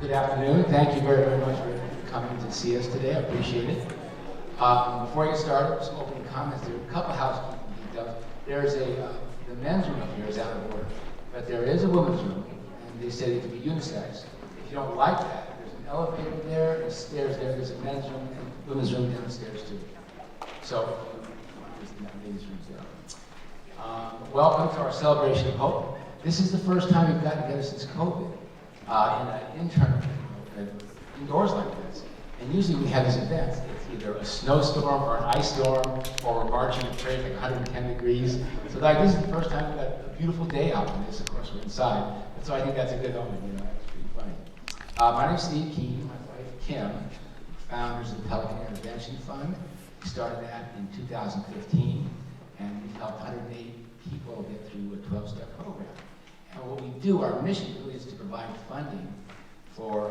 Good afternoon. Thank you very, very much for coming to see us today. I appreciate it. Before I get started, some opening comments. There are a couple housekeeping details. There's the men's room up here is out of order, but there is a women's room, and they said it could be unisex. If you don't like that, there's an elevator there, there's stairs there, there's a men's room and women's room downstairs too. So, there's the ladies' rooms there. Welcome to our celebration of hope. This is the first time we've gotten together since COVID in an internal, indoors like this. And usually we have these events. It's either a snowstorm or an ice storm, or we're marching in parade like 110 degrees. So like this is the first time we've got a beautiful day out in this. Of course, we're inside. And so I think that's a good omen. You know, it's pretty funny. My name's Steve Keaton. My wife Kim, founders of the Pelican Intervention Fund. We started that in 2015, and we've helped 108 people get through a 12-step program. And what we do, our mission really is to provide funding for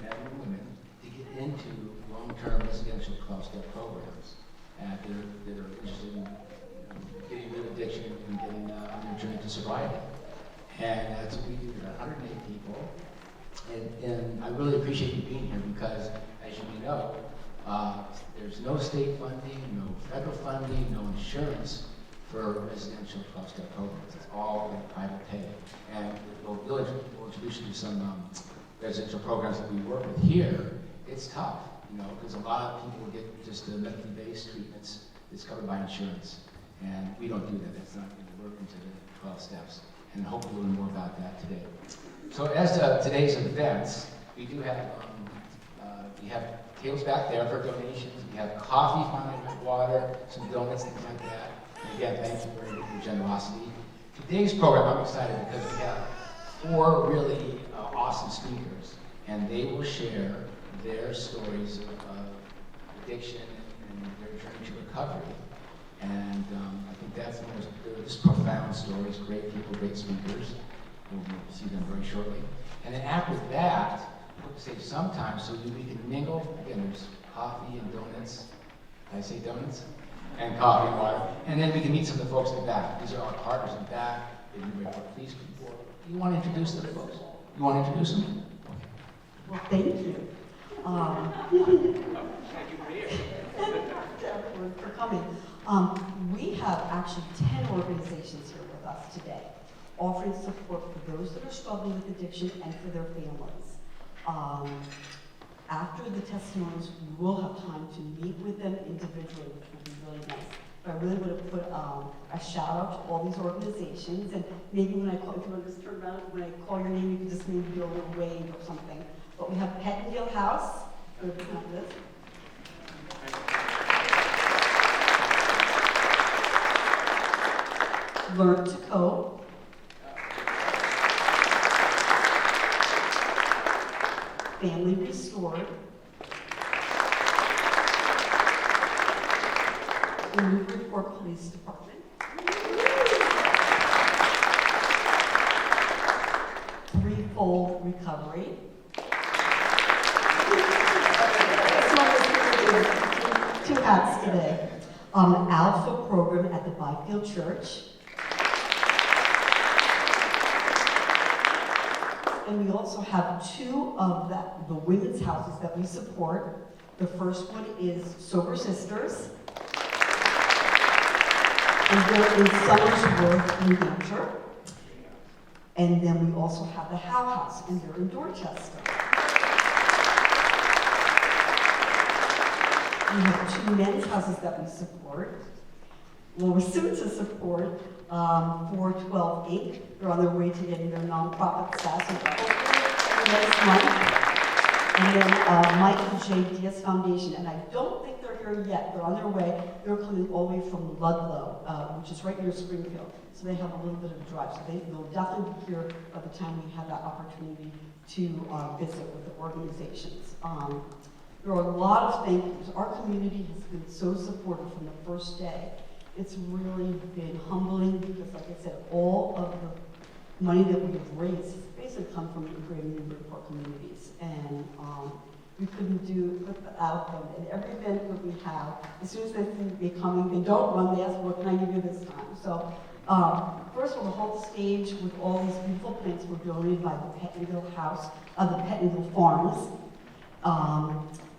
men and women to get into long-term residential 12-step programs that are interested in getting rid of addiction and getting on their journey to sobriety. And that's what we do. There are 108 people. And I really appreciate you being here because, as you may know, there's no state funding, no federal funding, no insurance for residential 12-step programs. It's all in private pay. And we'll introduce you to some residential programs that we work with here. It's tough, you know, because a lot of people get just the medically based treatments that's covered by insurance. And we don't do that. That's not going to work into the 12 steps. And hopefully we'll learn more about that today. So as today's events, we do have tables back there for donations. We have coffee, finally, water, some donuts, things like that. And again, thank you for your generosity. Today's program, I'm excited because we have 4 really awesome speakers, and they will share their stories of addiction and their journey to recovery. And I think they're just profound stories, great people, great speakers. We'll see them very shortly. And then after that, we'll save some time so we can mingle. Again, there's coffee and donuts. Did I say donuts? And coffee and water. And then we can meet some of the folks in the back. These are our partners in the back. Please, you want to introduce them, folks? You want to introduce them? Well, thank you. For coming. We have actually 10 organizations here with us today, offering support for those that are struggling with addiction and for their families. After the testimonials, we will have time to meet with them individually, which will be really nice. But I really want to put a shout out to all these organizations, and maybe when I call, if you want to just turn around, when I call your name, you can just maybe do a little wave or something. But we have Pettingale House. Learn to Cope. Family Restored. The Newburyport Police Department. Threefold Recovery. Two hats today. Alpha program at the Byfield Church. And we also have 2 of the women's houses that we support. The first one is Sober Sisters. And they're in Somersworth, New Hampshire. And then we also have the Howe House, and they're in Dorchester. We have 2 men's houses that we support. Well, we're soon to support 412 Inc. They're on their way to getting their nonprofit status next month. And then Michael J. Diaz Foundation, and I don't think they're here yet. They're on their way. They're coming all the way from Ludlow, which is right near Springfield. So they have a little bit of a drive. So they'll definitely be here by the time we have that opportunity to visit with the organizations. There are a lot of thank yous. Our community has been so supportive from the first day. It's really been humbling because, like I said, all of the money that we have raised has basically come from the greater Newburyport communities. And we couldn't do it without them. And every event that we have, as soon as they see me coming, they don't run, they ask, what can I give you this time? So First, we'll hold the stage with all these beautiful plants were donated by the Pettengill House, the Pettengill Farms.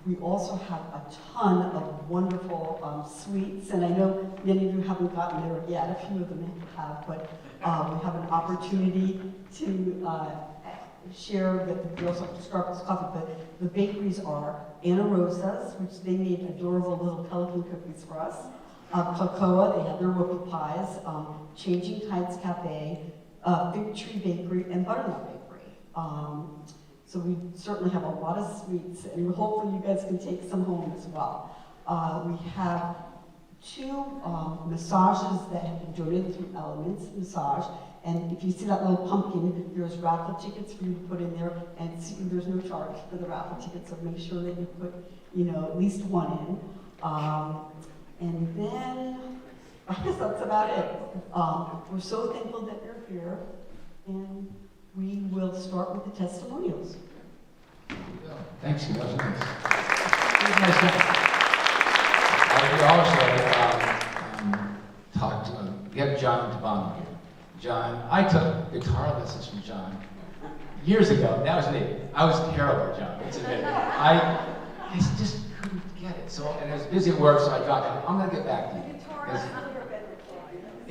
We also have a ton of wonderful sweets, and I know many of you haven't gotten there yet. A few of them have, but we have an opportunity to share that we also have Starbucks coffee, but the bakeries are Anna Rosa's, which they made adorable little pelican cookies for us. Cocoa, they have their whoopie pies, Changing Tides Cafe, Fig Tree Bakery, and Butternut Bakery. So we certainly have a lot of sweets, and hopefully you guys can take some home as well. We have 2 massages that have been donated through Elements Massage, and if you see that little pumpkin, there's raffle tickets for you to put in there, and there's no charge for the raffle tickets, so make sure that you put, at least 1 in. And then, I guess that's about it. We're so thankful that you're here, and we will start with the testimonials. Thanks, you. That was nice. We also talked, we have John DeBon here. John, I took guitar lessons from John years ago. That was me. I was terrible, John. It's admitted. I just couldn't get it. So, and I was busy at work, so I dropped it. I'm going to get back to you.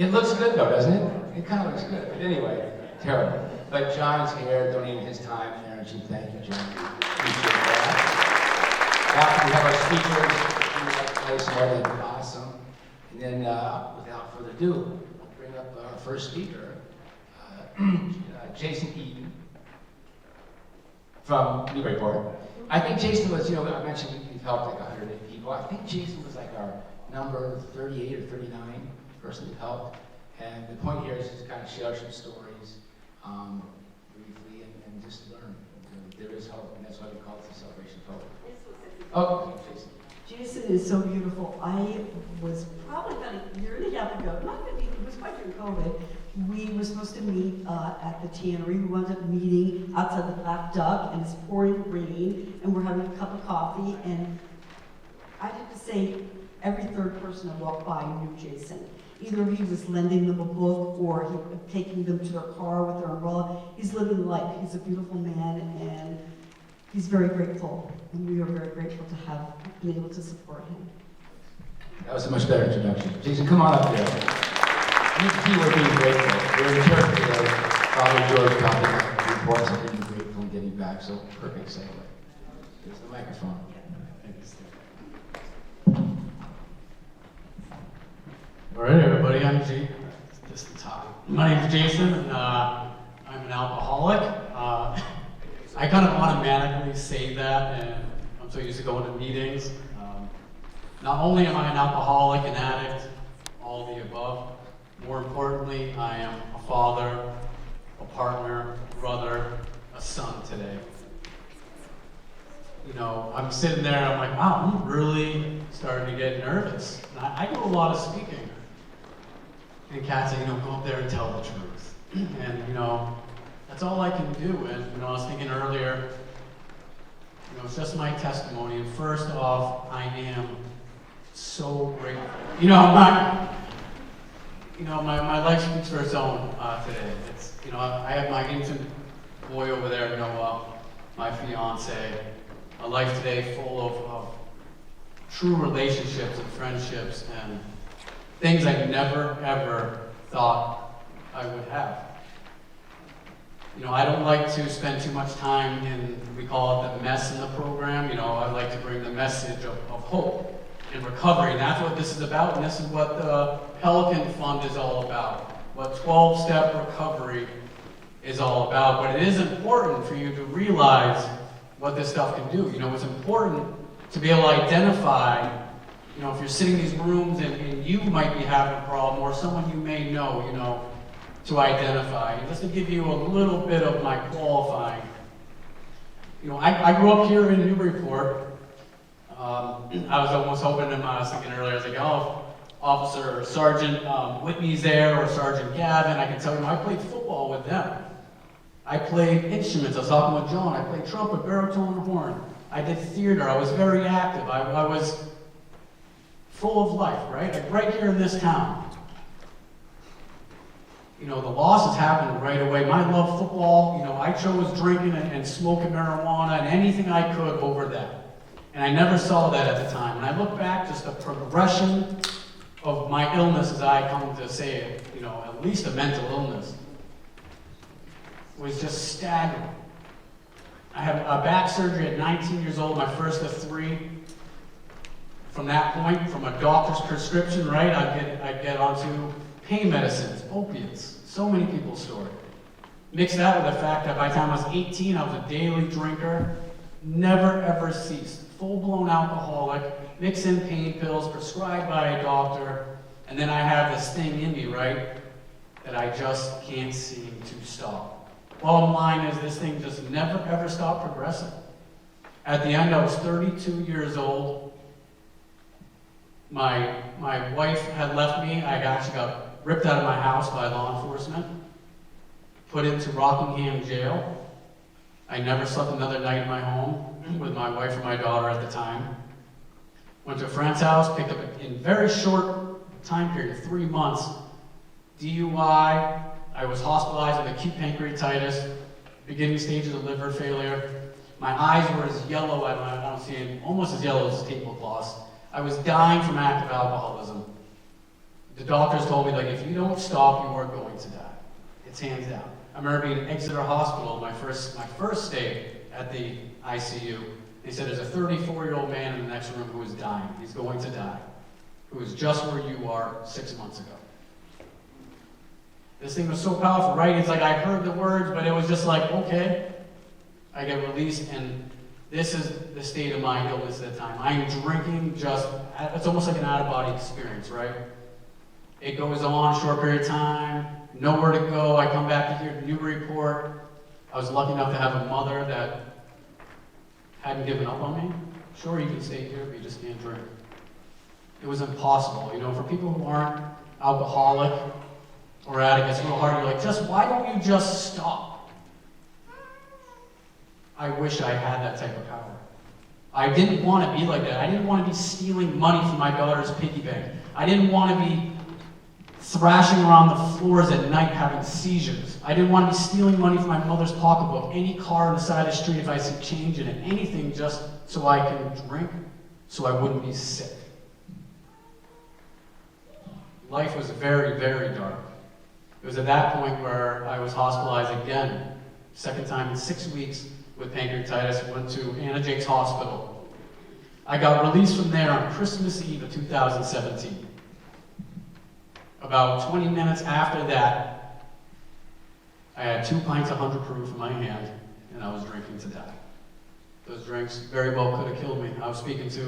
It looks good, though, doesn't it? It kind of looks good. But anyway, terrible. But John's here, donating his time and energy. Thank you, John. Appreciate that. After we have our speakers, we like to play some more than awesome. And then, without further ado, I'll bring up our first speaker, Jason Keaton from Newburyport. I think Jason was, I mentioned we've helped like 108 people. I think Jason was like our number 38 or 39 person who helped. And the point here is to kind of share some stories briefly and just learn. There is hope, and that's why we call it the Celebration of Hope. Oh, Jason. Jason is so beautiful. I was probably about a year and a half ago, it was quite during COVID, we were supposed to meet at the tannery. We wound up meeting outside the Black Duck, and it's pouring rain, and we're having a cup of coffee, and I have to say, every third person that walked by knew Jason. Either he was lending them a book or he was taking them to their car with their umbrella. He's living life. He's a beautiful man, and he's very grateful. And we are very grateful to have been able to support him. That was a much better introduction. Jason, come on up here. You can see we're being grateful. We're in church today. Father George copied the reports of being grateful and getting back, so perfect segue. Here's the microphone. All right, everybody, I'm just the top. My name's Jason, and I'm an alcoholic. I kind of automatically say that, and I'm so used to going to meetings. Not only am I an alcoholic, an addict, all of the above, more importantly, I am a father, a partner, brother, a son today. I'm sitting there, I'm like, wow, I'm really starting to get nervous. And I do a lot of speaking. And Kat said, go up there and tell the truth. And, that's all I can do. And, I was thinking earlier, it's just my testimony. And first off, I am so grateful. My life speaks for its own today. It's, I have my infant boy over there, Noah, my fiance, a life today full of true relationships and friendships and things I never, ever thought I would have. I don't like to spend too much time in, we call it the mess in the program. I like to bring the message of hope and recovery, and that's what this is about, and this is what the Pelican Fund is all about, what 12-step recovery is all about. But it is important for you to realize what this stuff can do. It's important to be able to identify if you're sitting in these rooms and you might be having a problem, or someone you may know, to identify. And just to give you a little bit of my qualifying. I grew up here in Newburyport. I was almost hoping, I was thinking earlier, I was like, oh, Officer Sergeant Whitney's there, or Sergeant Gavin. I can tell you, I played football with them. I played instruments. I was talking with John. I played trumpet, baritone, horn. I did theater. I was very active. I was full of life, right? Like right here in this town. the losses happened right away. My love of football, I chose drinking and smoking marijuana and anything I could over that. And I never saw that at the time. When I look back, just the progression of my illness, as I come to say it, at least a mental illness, was just staggering. I had a back surgery at 19 years old, my first of 3. From that point, from a doctor's prescription, right, I'd get onto pain medicines, opiates, so many people's story. Mix that with the fact that by the time I was 18, I was a daily drinker, never ever ceased, full-blown alcoholic, mix in pain pills prescribed by a doctor, and then I have this thing in me, right, that I just can't seem to stop. Bottom line is this thing just never ever stopped progressing. At the end, I was 32 years old. My wife had left me. I actually got ripped out of my house by law enforcement, put into Rockingham jail. I never slept another night in my home with my wife and my daughter at the time. Went to a friend's house, picked up in very short time period, 3 months, DUI. I was hospitalized with acute pancreatitis, beginning stages of liver failure. My eyes were as yellow, I don't see it, almost as yellow as tablecloths. I was dying from active alcoholism. The doctors told me, if you don't stop, you are going to die. It's hands down. I remember being at Exeter Hospital, my first stay at the ICU. They said there's a 34-year-old man in the next room who is dying. He's going to die. Who is just where you are 6 months ago. This thing was so powerful, right? It's like I heard the words, but it was just like, okay. I get released, and this is the state of my illness at the time. I'm drinking it's almost like an out-of-body experience, right? It goes on a short period of time, nowhere to go. I come back to here to Newburyport. I was lucky enough to have a mother that hadn't given up on me. Sure, you can stay here, but you just can't drink. It was impossible. For people who aren't alcoholic or addict, it's real hard. You're like, why don't you just stop? I wish I had that type of power. I didn't want to be like that. I didn't want to be stealing money from my daughter's piggy bank. I didn't want to be thrashing around the floors at night having seizures. I didn't want to be stealing money from my mother's pocketbook, any car on the side of the street if I see change in it, anything just so I can drink, so I wouldn't be sick. Life was very, very dark. It was at that point where I was hospitalized again, second time in 6 weeks with pancreatitis. Went to Anna Jake's Hospital. I got released from there on Christmas Eve of 2017. About 20 minutes after that, I had 2 pints of 100 proof in my hand, and I was drinking to die. Those drinks very well could have killed me. I was speaking to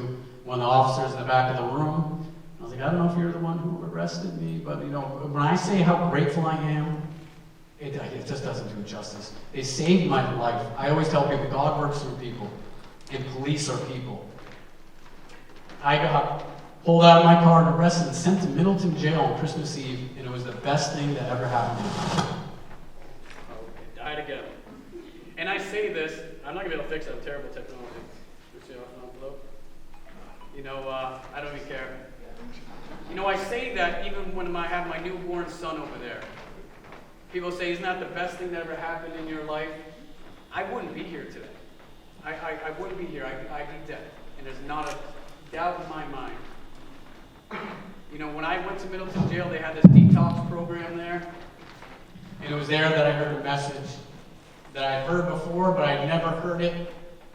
one of the officers in the back of the room. I was like, I don't know if you're the one who arrested me, but when I say how grateful I am, it just doesn't do it justice. They saved my life. I always tell people, God works through people, and police are people. I got pulled out of my car and arrested and sent to Middleton jail on Christmas Eve, and it was the best thing that ever happened to me. Okay, died again. And I say this, I'm not going to be able to fix it, I'm terrible technology. Let's see, an envelope. I don't even care. I say that even when I have my newborn son over there. People say, isn't that the best thing that ever happened in your life? I wouldn't be here today. I wouldn't be here. I'd be dead. And there's not a doubt in my mind. When I went to Middleton jail, they had this detox program there. And it was there that I heard a message that I had heard before, but I'd never heard it.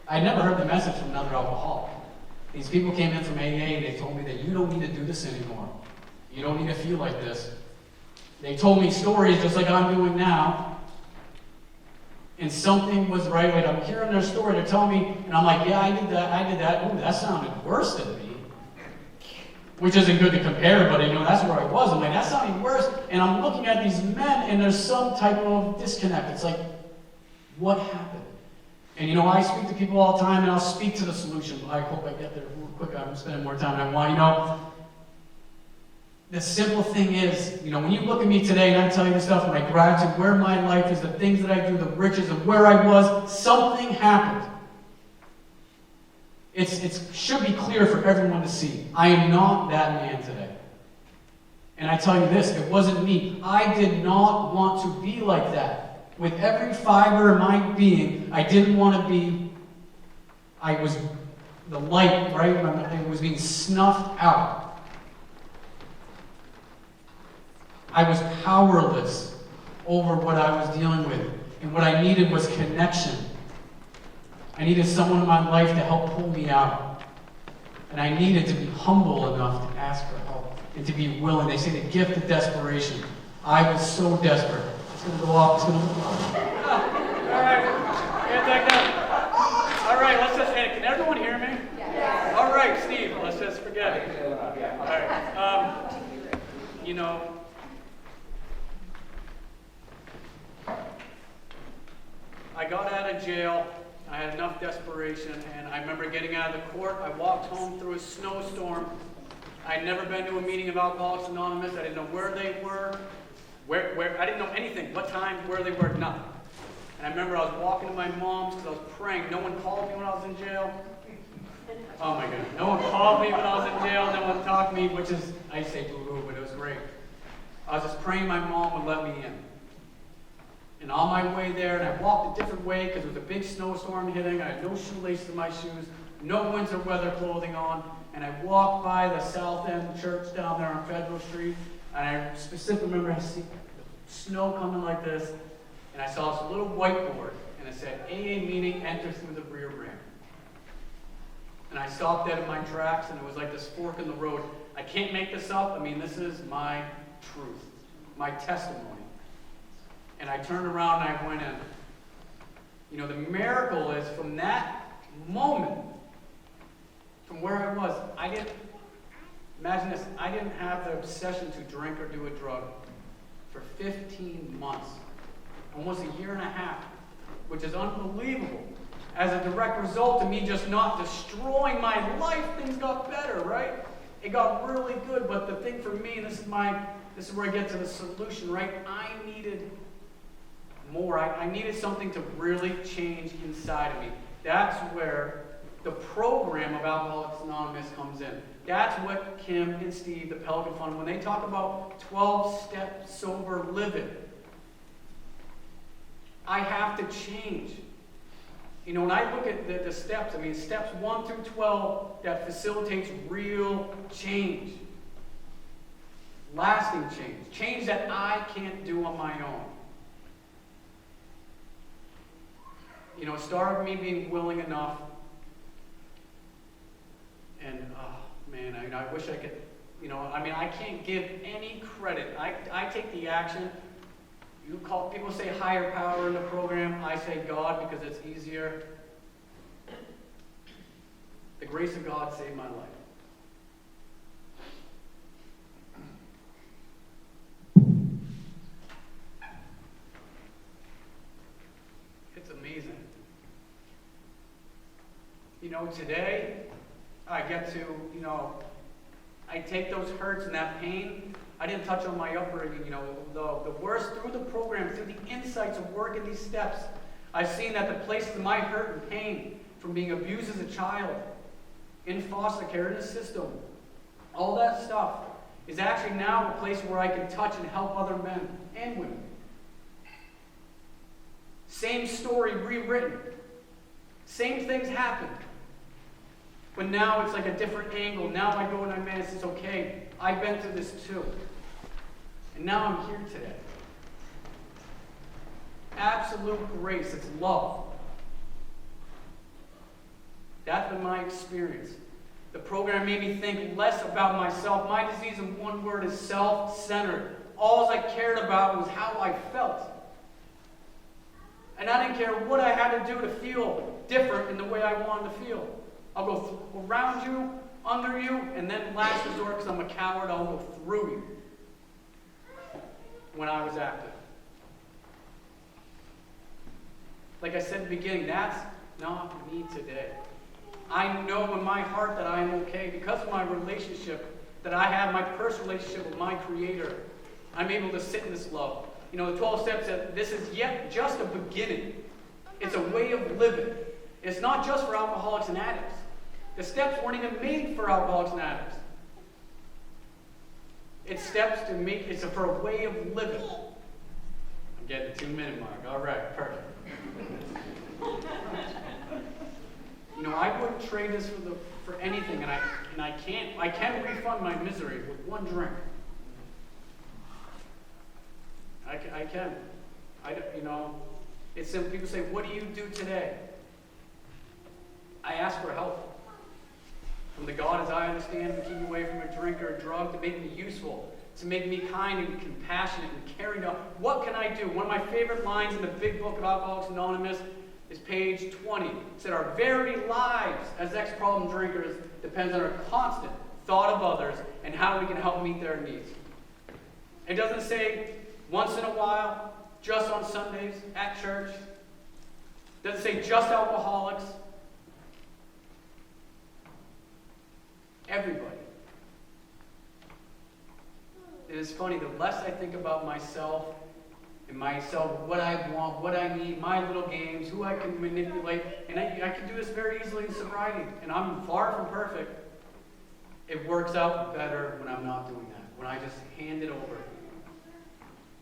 I'd never heard the message from another alcoholic. These people came in from AA and they told me that you don't need to do this anymore. You don't need to feel like this. They told me stories just like I'm doing now. And something was right. Like I'm hearing their story. They're telling me, and I'm like, yeah, I did that. Ooh, that sounded worse than me. Which isn't good to compare, but that's where I was. I'm like, that sounded worse. And I'm looking at these men, and there's some type of disconnect. It's like, what happened? And I speak to people all the time, and I'll speak to the solution. I hope I get there real quick. I'm spending more time than I want. The simple thing is, when you look at me today and I tell you this stuff, my gratitude, where my life is, the things that I do, the riches of where I was, something happened. It should be clear for everyone to see. I am not that man today. And I tell you this, it wasn't me. I did not want to be like that. With every fiber of my being, I didn't want to be, I was the light, right? It was being snuffed out. I was powerless over what I was dealing with. And what I needed was connection. I needed someone in my life to help pull me out. And I needed to be humble enough to ask for help and to be willing. They say the gift of desperation. I was so desperate. It's going to go off. It's going to go off. All right. All right, let's just end it. Can everyone hear me? Yes. All right, Steve, let's just forget it. All right. You know, I got out of jail. I had enough desperation, and I remember getting out of the court. I walked home through a snowstorm. I'd never been to a meeting of Alcoholics Anonymous. I didn't know where they were, where I didn't know anything, what time, where they were, nothing. And I remember I was walking to my mom's because I was praying. No one called me when I was in jail. Oh my goodness. No one called me when I was in jail. No one talked to me, which is, I say boo-hoo, but it was great. I was just praying my mom would let me in. And on my way there, and I walked a different way because there was a big snowstorm hitting. I had no shoelaces in my shoes, no winter weather clothing on. And I walked by the South End Church down there on Federal Street. And I specifically remember I see snow coming like this. And I saw this little whiteboard. And it said, AA meeting, enter through the rear ramp. And I stopped dead in my tracks, and it was like this fork in the road. I can't make this up. I mean, this is my truth, my testimony. And I turned around and I went in. You know, the miracle is from that moment, from where I was, imagine this, I didn't have the obsession to drink or do a drug for 15 months, almost a year and a half, which is unbelievable. As a direct result of me just not destroying my life, things got better, right? It got really good, but the thing for me, and this is where I get to the solution, right? I needed more. I needed something to really change inside of me. That's where the program of Alcoholics Anonymous comes in. That's what Kim and Steve, the Pelican Fund, when they talk about 12-step sober living, I have to change. You know, when I look at the steps, I mean, steps 1 through 12, that facilitates real change. Lasting change. Change that I can't do on my own. You know, it started with me being willing enough. And, oh, man, I wish I could, you know, I mean, I can't give any credit. I take the action. People say higher power in the program. I say God because it's easier. The grace of God saved my life. It's amazing. You know, today I get to, you know, I take those hurts and that pain. I didn't touch on my upbringing, you know, the worst through the program, through the insights of working these steps. I've seen that the places of my hurt and pain from being abused as a child, in foster care, in the system, all that stuff is actually now a place where I can touch and help other men and women. Same story rewritten. Same things happen. But now it's like a different angle. Now I go and I man, it's okay. I've been through this too. And now I'm here today. Absolute grace. It's love. That's been my experience. The program made me think less about myself. My disease in one word is self-centered. All I cared about was how I felt. And I didn't care what I had to do to feel different in the way I wanted to feel. I'll go around you, under you, and then last resort, because I'm a coward, I'll go through you. When I was active. Like I said at the beginning, that's not me today. I know in my heart that I am okay because of my relationship that I have, my personal relationship with my Creator. I'm able to sit in this love. You know, the 12 steps said this is yet just a beginning. It's a way of living. It's not just for alcoholics and addicts. The steps weren't even made for alcoholics and addicts. It's steps to make, it's for a way of living. I'm getting the 2-minute mark. All right, perfect. You know, I wouldn't trade this for anything, and I can refund my misery with one drink. I can. You know, it's simple. People say, "What do you do today?" I ask for help from the God as I understand, to keep me away from a drink or a drug, to make me useful, to make me kind and compassionate and caring. What can I do? One of my favorite lines in the big book of Alcoholics Anonymous is page 20. It said, "Our very lives as ex-problem drinkers depends on our constant thought of others and how we can help meet their needs." It doesn't say once in a while, just on Sundays, at church. It doesn't say just alcoholics. Everybody. It is funny, the less I think about myself, what I want, what I need, my little games, who I can manipulate, and I can do this very easily in sobriety, and I'm far from perfect. It works out better when I'm not doing that, when I just hand it over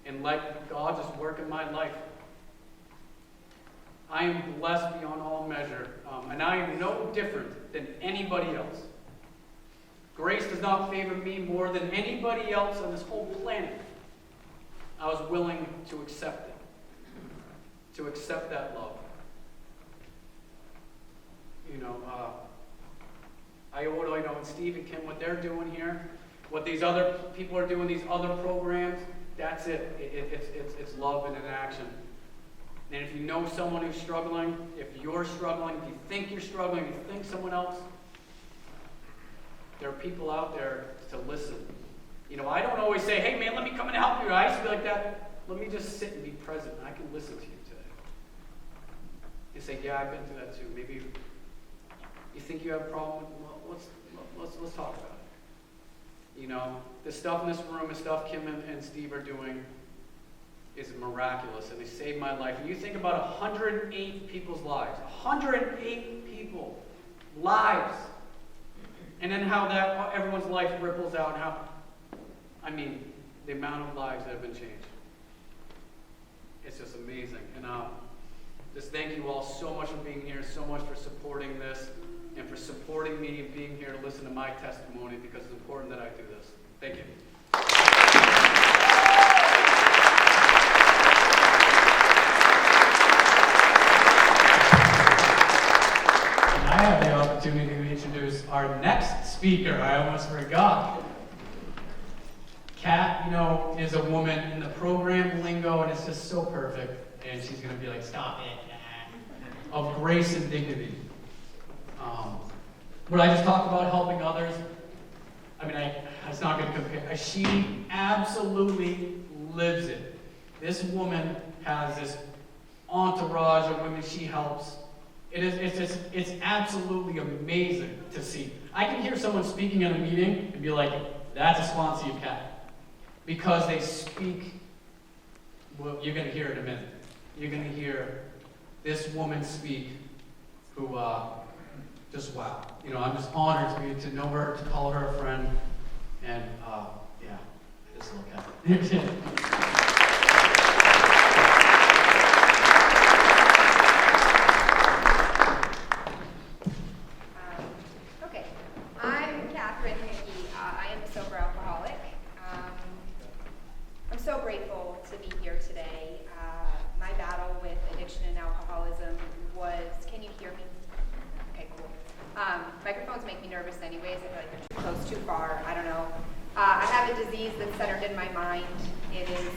and let God just work in my life. I am blessed beyond all measure, and I am no different than anybody else. Grace does not favor me more than anybody else on this whole planet. I was willing to accept it, to accept that love. You know, and Steve and Kim, what they're doing here, what these other people are doing, these other programs, that's it. It's love in action. And if you know someone who's struggling, if you're struggling, if you think you're struggling, if you think someone else, there are people out there to listen. You know, I don't always say, "Hey man, let me come and help you." I used to be like that. Let me just sit and be present. I can listen to you today. You say, "Yeah, I've been through that too." Maybe you think you have a problem. Well, let's talk about it. You know, the stuff in this room, the stuff Kim and Steve are doing is miraculous, and they saved my life. And you think about 108 people's lives. 108 people. Lives. And then how everyone's life ripples out, and the amount of lives that have been changed. It's just amazing. And just thank you all so much for being here, so much for supporting this, and for supporting me and being here to listen to my testimony, because it's important that I do this. Thank you. I have the opportunity to introduce our next speaker. I almost forgot. Kat, is a woman in the program lingo, and it's just so perfect. And she's going to be like, "Stop it," of grace and dignity. What I just talked about, helping others, it's not going to compare. She absolutely lives it. This woman has this entourage of women she helps. It's absolutely amazing to see. I can hear someone speaking in a meeting and be like, "That's a sponsor you've had." Because they speak, well, you're going to hear it in a minute. You're going to hear this woman speak who, just wow. I'm just honored to know her, to call her a friend, and this little cat. Hickey. I am a sober alcoholic. I'm so grateful to be here today. My battle with addiction and alcoholism was, can you hear me? Okay, cool. Microphones make me nervous anyways. I feel like they're too close, too far. I don't know. I have a disease that's centered in my mind. It is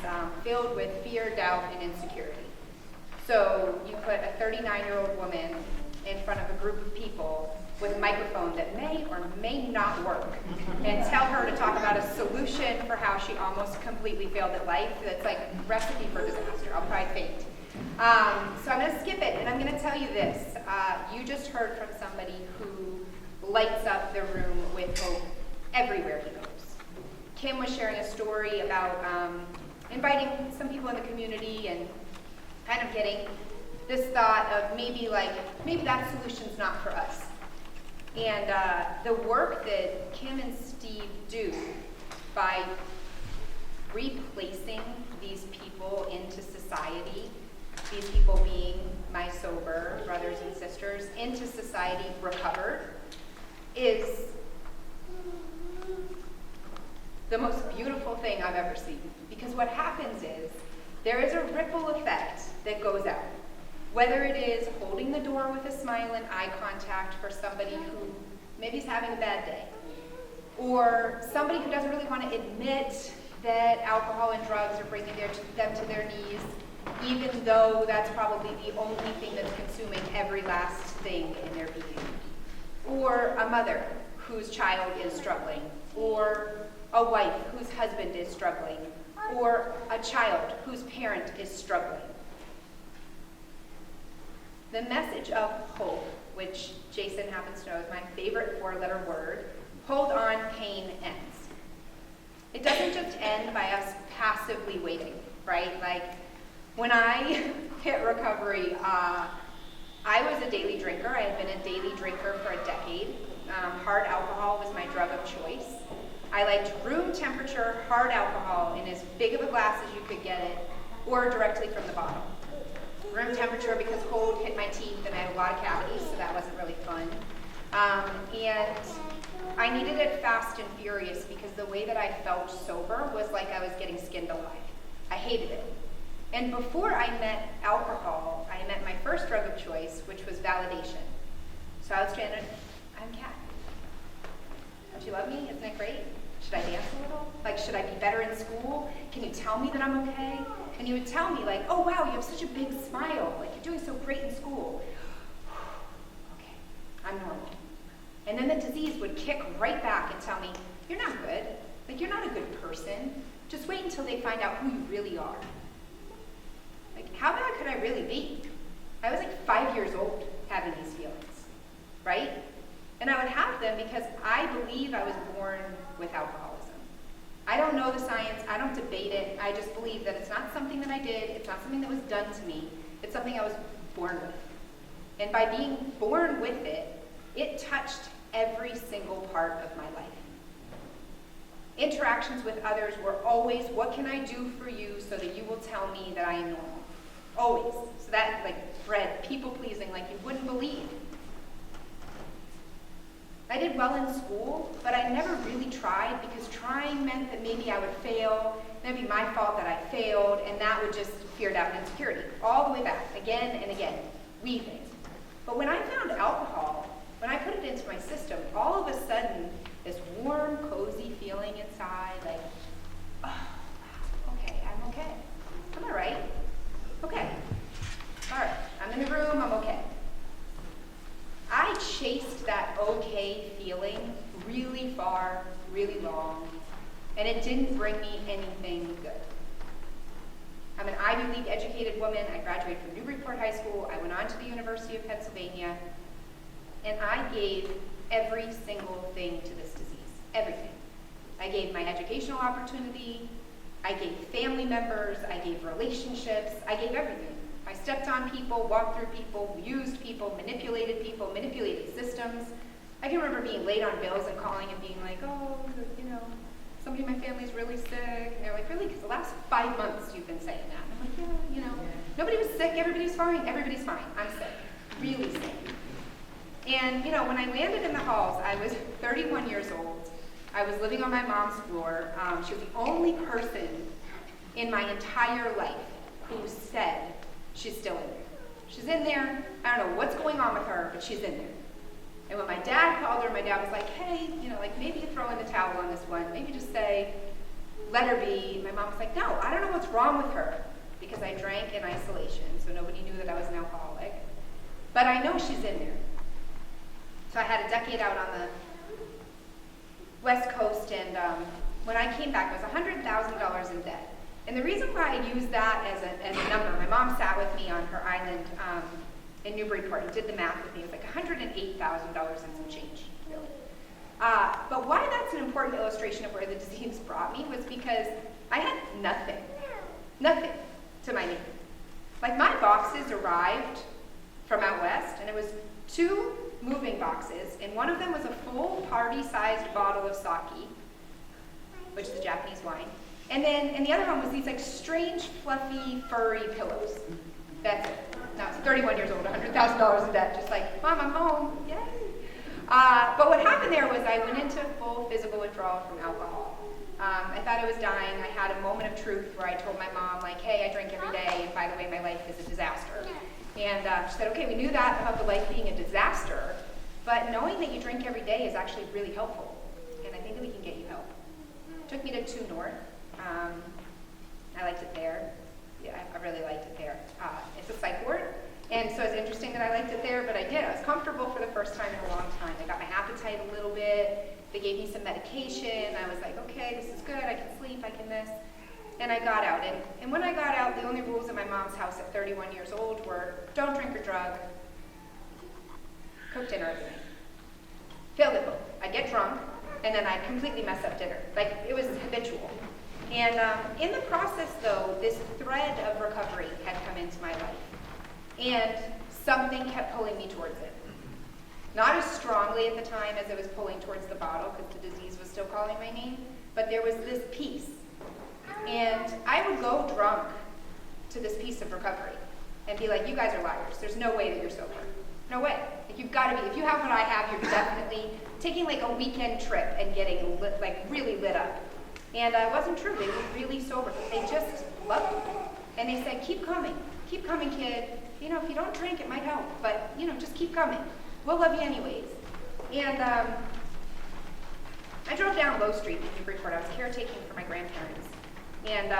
filled with fear, doubt, and insecurity. So you put a 39-year-old woman in front of a group of people with a microphone that may or may not work, and tell her to talk about a solution for how she almost completely failed at life. That's like a recipe for disaster. I'll probably faint. So I'm going to skip it, and I'm going to tell you this. You just heard from somebody who lights up the room with hope everywhere he goes. Kim was sharing a story about inviting some people in the community and kind of getting this thought of maybe that solution's not for us. And the work that Kim and Steve do by replacing these people into society, these people being my sober brothers and sisters, into society recovered, is the most beautiful thing I've ever seen. Because what happens is, there is a ripple effect that goes out. Whether it is holding the door with a smile and eye contact for somebody who maybe is having a bad day, or somebody who doesn't really want to admit that alcohol and drugs are bringing them to their knees, even though that's probably the only thing that's consuming every last thing in their being. Or a mother whose child is struggling, or a wife whose husband is struggling, or a child whose parent is struggling. The message of hope, which Jason happens to know is my favorite four-letter word, hold on, pain ends. It doesn't just end by us passively waiting, right? Like, when I hit recovery, I was a daily drinker. I had been a daily drinker for a decade. Hard alcohol was my drug of choice. I liked room temperature hard alcohol in as big of a glass as you could get it, or directly from the bottle. Room temperature because cold hit my teeth and I had a lot of cavities, so that wasn't really fun. And I needed it fast and furious because the way that I felt sober was like I was getting skinned alive. I hated it. And before I met alcohol, I met my first drug of choice, which was validation. So I was standing, I'm Kat. Don't you love me? Isn't it great? Should I dance a little? Like, should I be better in school? Can you tell me that I'm okay? And you would tell me, like, oh wow, you have such a big smile. Like, you're doing so great in school. Okay, I'm normal. And then the disease would kick right back and tell me, you're not good. Like, you're not a good person. Just wait until they find out who you really are. Like, how bad could I really be? I was like 5 years old having these feelings, right? And I would have them because I believe I was born with alcoholism. I don't know the science, I don't debate it, I just believe that it's not something that I did, it's not something that was done to me, it's something I was born with. And by being born with it, it touched every single part of my life. Interactions with others were always, what can I do for you so that you will tell me that I am normal? Always. So that, like, bred people-pleasing like you wouldn't believe. I did well in school, but I never really tried because trying meant that maybe I would fail, and it'd be my fault that I failed, and that would just fear doubt and insecurity. All the way back, again and again, weaving. But when I found alcohol, when I put it into my system, all of a sudden, this warm, cozy feeling inside, like, oh, okay, I'm okay. I'm all right. Okay. All right, I'm in the room, I'm okay. I chased that okay feeling really far, really long, and it didn't bring me anything good. I'm an Ivy League educated woman. I graduated from Newburyport High School. I went on to the University of Pennsylvania, and I gave every single thing to this disease, everything. I gave my educational opportunity, I gave family members, I gave relationships, I gave everything. I stepped on people, walked through people, used people, manipulated systems. I can remember being late on bills and calling and being like, oh, you know, somebody in my family's really sick. And they're like, really? Because the last 5 months you've been saying that. And I'm like, yeah, you know, nobody was sick, everybody's fine, I'm sick, really sick. And, you know, when I landed in the halls, I was 31 years old. I was living on my mom's floor. She was the only person in my entire life who said, she's still in there. She's in there. I don't know what's going on with her, but she's in there. And when my dad called her, my dad was like, hey, you know, like maybe you throw in the towel on this one. Maybe just say, let her be. My mom was like, no, I don't know what's wrong with her because I drank in isolation, so nobody knew that I was an alcoholic. But I know she's in there. So I had a decade out on the West Coast, and when I came back, I was $100,000 in debt. And the reason why I use that as a number, my mom sat with me on her island in Newburyport and did the math with me. It was like $108,000 and some change, really. But why that's an important illustration of where the disease brought me was because I had nothing to my name. Like, my boxes arrived from out west, and it was 2 moving boxes, and one of them was a full party-sized bottle of sake, which is a Japanese wine. And the other one was these like strange, fluffy, furry pillows. That's it. Now it's 31 years old, $100,000 in debt, just like, Mom, I'm home, yay. But what happened there was I went into full physical withdrawal from alcohol. I thought I was dying. I had a moment of truth where I told my mom, like, hey, I drink every day, and by the way, my life is a disaster. And she said, okay, we knew that about the life being a disaster, but knowing that you drink every day is actually really helpful, and I think that we can get you help. Took me to 2 North. I liked it there. Yeah, I really liked it there. It's a psych ward, and so it's interesting that I liked it there, but I did. I was comfortable for the first time in a long time. I got my appetite a little bit. They gave me some medication. I was like, okay, this is good. I can sleep. I can this. And I got out. And when I got out, the only rules at my mom's house at 31 years old were don't drink or drug, cook dinner every night. Failed it both. I'd get drunk, and then I'd completely mess up dinner. Like, it was habitual. And in the process, though, this thread of recovery had come into my life. And something kept pulling me towards it. Not as strongly at the time as it was pulling towards the bottle, because the disease was still calling my name, but there was this piece. And I would go drunk to this piece of recovery and be like, you guys are liars. There's no way that you're sober. No way. Like, you've got to be. If you have what I have, you're definitely taking like a weekend trip and getting lit, like really lit up. And it wasn't true. They were really sober. They just loved me. And they said, keep coming, kid. You know, if you don't drink, it might help. But, you know, just keep coming. We'll love you anyways. And I drove down Low Street in Newburyport. I was caretaking for my grandparents. And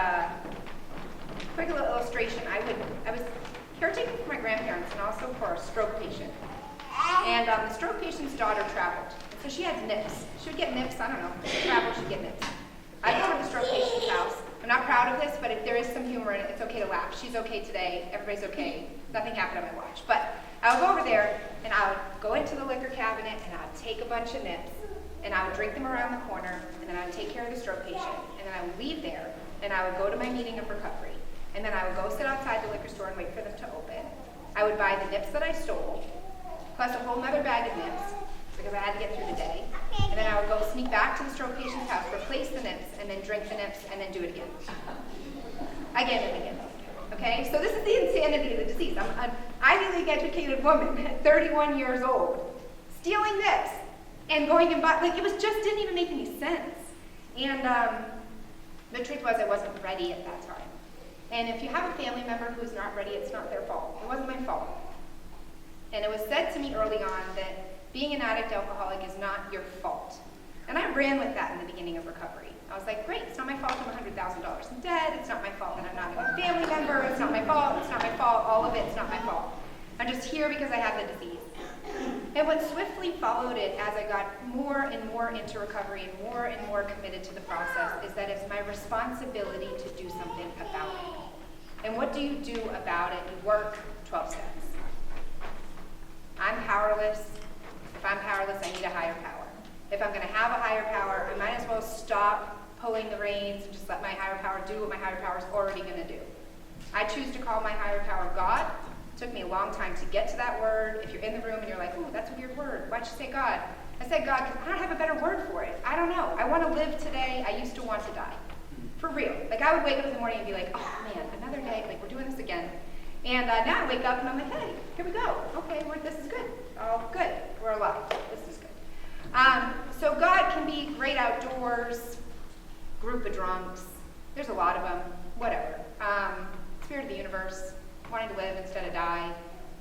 quick little illustration, I was caretaking for my grandparents and also for a stroke patient. And the stroke patient's daughter traveled. So she had nips. She would get nips, I don't know. She traveled, she'd get nips. I go to the stroke patient's house. I'm not proud of this, but if there is some humor in it, it's okay to laugh. She's okay today. Everybody's okay. Nothing happened on my watch. But I would go over there, and I would go into the liquor cabinet, and I would take a bunch of nips, and I would drink them around the corner, and then I would take care of the stroke patient, and then I would leave there, and I would go to my meeting of recovery. And then I would go sit outside the liquor store and wait for them to open. I would buy the nips that I stole, plus a whole other bag of nips, because I had to get through the day. And then I would go sneak back to the stroke patient's house, replace the nips, and then drink the nips, and then do it again. Again and again. Okay? So this is the insanity of the disease. I'm an Ivy League educated woman at 31 years old, stealing nips, and going and buying, like, it was just didn't even make any sense. And the truth was I wasn't ready at that time. And if you have a family member who's not ready, it's not their fault. It wasn't my fault. And it was said to me early on that being an addict alcoholic is not your fault. And I ran with that in the beginning of recovery. I was like, great, it's not my fault I'm $100,000 in debt. It's not my fault that I'm not a good family member. It's not my fault. It's not my fault. All of it's not my fault. I'm just here because I have the disease. And what swiftly followed it as I got more and more into recovery and more committed to the process is that it's my responsibility to do something about it. And what do you do about it? You work 12 steps. I'm powerless. If I'm powerless, I need a higher power. If I'm going to have a higher power, I might as well stop pulling the reins and just let my higher power do what my higher power is already going to do. I choose to call my higher power God. It took me a long time to get to that word. If you're in the room and you're like, ooh, that's a weird word. Why'd you say God? I said God because I don't have a better word for it. I don't know. I want to live today. I used to want to die. For real. Like, I would wake up in the morning and be like, oh, man, another day. Like, we're doing this again. And now I wake up and I'm like, hey, here we go. Okay, this is good. Oh, good. We're alive. This is good. So God can be great outdoors, group of drunks. There's a lot of them. Whatever. Spirit of the universe, wanting to live instead of die.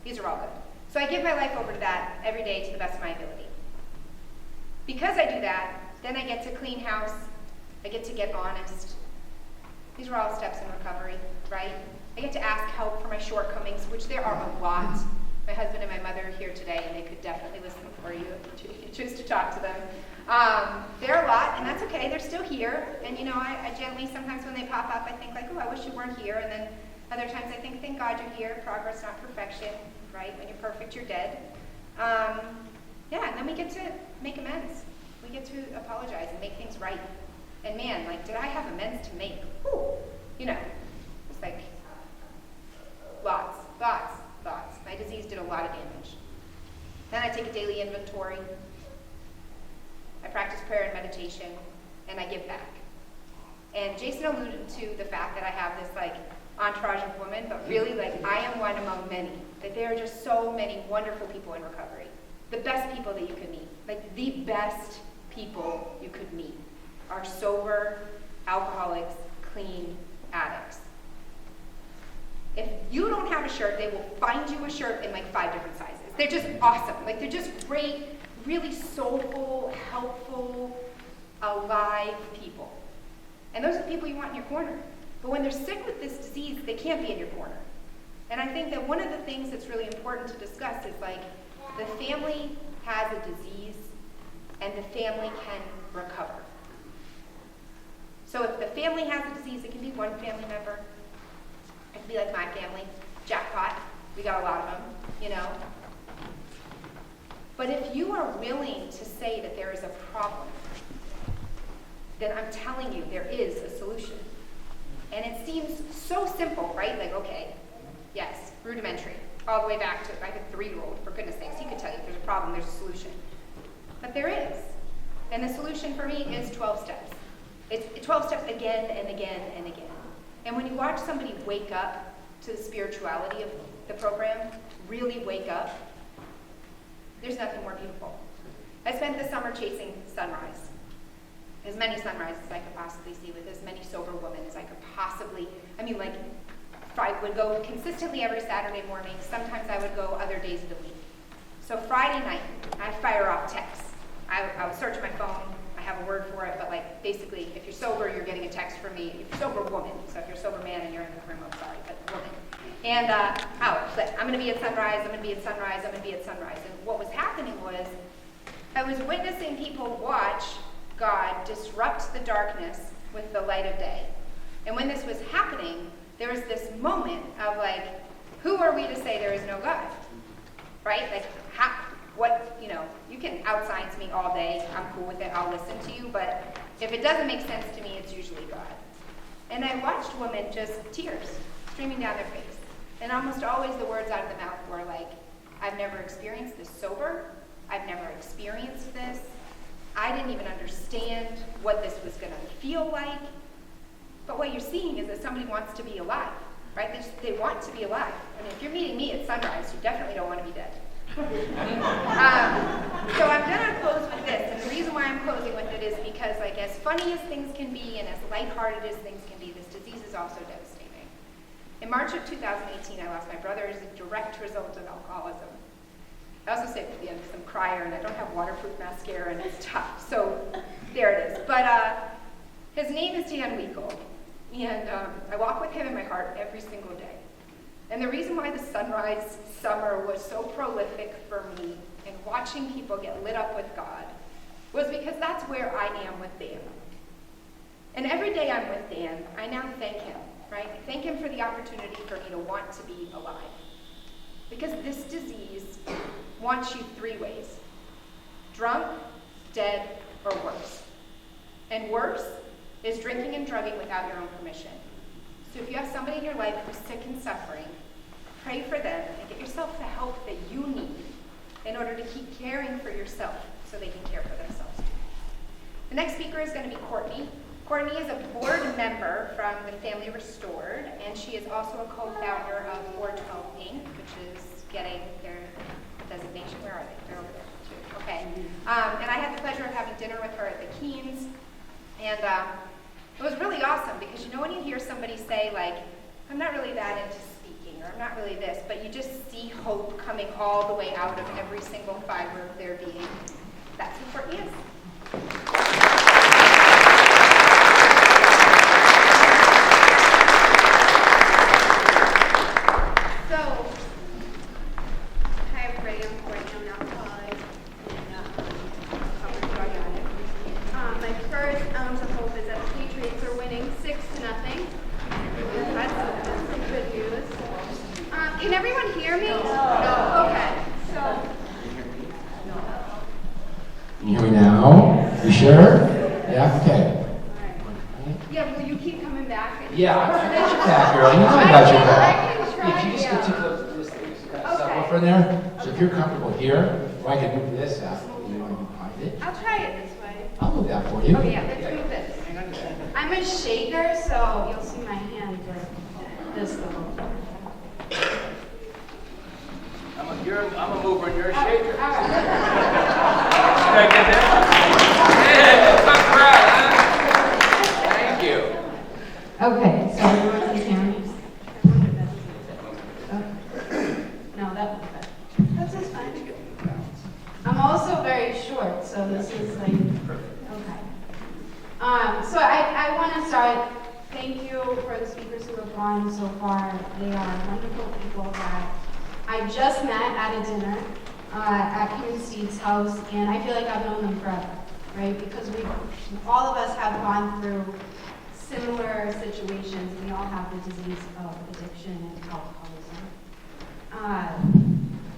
These are all good. So I give my life over to that every day to the best of my ability. Because I do that, then I get to clean house. I get to get honest. These are all steps in recovery, right? I get to ask help for my shortcomings, which there are a lot. My husband and my mother are here today, and they could definitely listen for you if you choose to talk to them. They're a lot, and that's okay. They're still here. And, you know, I gently, sometimes when they pop up, I think, like, oh, I wish you weren't here. And then other times I think, thank God you're here. Progress, not perfection, right? When you're perfect, you're dead. Yeah, and then we get to make amends. We get to apologize and make things right. And, man, like, did I have amends to make? Whew. You know, it's like lots. My disease did a lot of damage. Then I take a daily inventory. I practice prayer and meditation, and I give back. And Jason alluded to the fact that I have this like entourage of women, but really like I am one among many. That there are just so many wonderful people in recovery. The best people that you could meet. Like the best people you could meet are sober, alcoholics, clean addicts. If you don't have a shirt, they will find you a shirt in like 5 different sizes. They're just awesome. Like they're just great, really soulful, helpful, alive people. And those are the people you want in your corner. But when they're sick with this disease, they can't be in your corner. And I think that one of the things that's really important to discuss is like the family has a disease and the family can recover. So if the family has a disease, it can be one family member. It can be like my family, jackpot. We got a lot of them, you know. But if you are willing to say that there is a problem, then I'm telling you there is a solution. And it seems so simple, right? Like, okay, yes, rudimentary, all the way back to like a 3-year-old, for goodness sakes. He could tell you if there's a problem, there's a solution. But there is. And the solution for me is 12 steps. It's 12 steps again and again and again. And when you watch somebody wake up to the spirituality of the program, really wake up, there's nothing more beautiful. I spent the summer chasing sunrise. As many sunrises as I could possibly see with as many sober women as I could possibly, I would go consistently every Saturday morning. Sometimes I would go other days of the week. So Friday night, I'd fire off texts. I would search my phone. I have a word for it, but like basically, if you're sober, you're getting a text from me. If you're sober woman, so if you're a sober man and you're in the room, I'm sorry, but woman. And I'm going to be at sunrise, I'm going to be at sunrise, I'm going to be at sunrise. And what was happening was I was witnessing people watch God disrupt the darkness with the light of day. And when this was happening, there was this moment of like, who are we to say there is no God? Right? Like, you can out-science me all day, I'm cool with it, I'll listen to you, but if it doesn't make sense to me, it's usually God. And I watched women just tears streaming down their face. And almost always the words out of the mouth were like, I've never experienced this sober, I've never experienced this, I didn't even understand what this was going to feel like. But what you're seeing is that somebody wants to be alive, right? They want to be alive. I mean, if you're meeting me at sunrise, you definitely don't want to be dead. So I'm going to close with this, and the reason why I'm closing with it is because, like, as funny as things can be and as lighthearted as things can be, this disease is also devastating. In March of 2018, I lost my brother as a direct result of alcoholism. I also say at the end, I'm a crier, and I don't have waterproof mascara, and it's tough. So there it is. But his name is Dan Weekle, and I walk with him in my heart every single day. And the reason why the sunrise summer was so prolific for me and watching people get lit up with God was because that's where I am with Dan. And every day I'm with Dan, I now thank him, right? I thank him for the opportunity for me to want to be alive. Because this disease wants you 3 ways: drunk, dead, or worse. And worse is drinking and drugging without your own permission. So if you have somebody in your life who's sick and suffering, pray for them and get yourself the help that you need in order to keep caring for yourself so they can care for themselves. The next speaker is going to be Courtney. Courtney is a board member from the Family Restored, and she is also a co-founder of 412 Inc., which is getting their designation. Where are they? They're over there, too. Okay. And I had the pleasure of having dinner with her at the Keens, and it was really awesome because, you know, when you hear somebody say, like, I'm not really that into speaking, or I'm not really this, but you just see hope coming all the way out of every single fiber of their being. That's who Courtney is. So, hi everybody, I'm Courtney, I'm an alcoholic and recovered drug addict. My first ounce of hope is that the Patriots are winning 6-0. That's some good news. Can everyone hear me? No. Okay. So. Can you hear me now? You sure? Yeah? Okay. Yeah, will you keep coming back? Yeah, I got your back, girl. You know I got your back. I can try, If you just yeah. get too close to this thing, you got subwoofer in there. So if you're comfortable here, or I can move this out. You want to be behind it? I'll try it this way. I'll move that for you. Oh yeah, let's move this. Hang on a second. I'm a shaker, so you'll see my hands like this the whole time. I'm a mover and you're a shaker. All right. Did I get that? Yeah, thank you. Okay, so everyone can hear me? No, that was better. That's just fine. I'm also very short, so this is like, okay. So I want to start, thank you for the speakers who have gone so far. They are wonderful people that I just met at a dinner at Kim Steve's house, and I feel like I've known them forever, right? Because all of us have gone through similar situations. We all have the disease of addiction and alcoholism.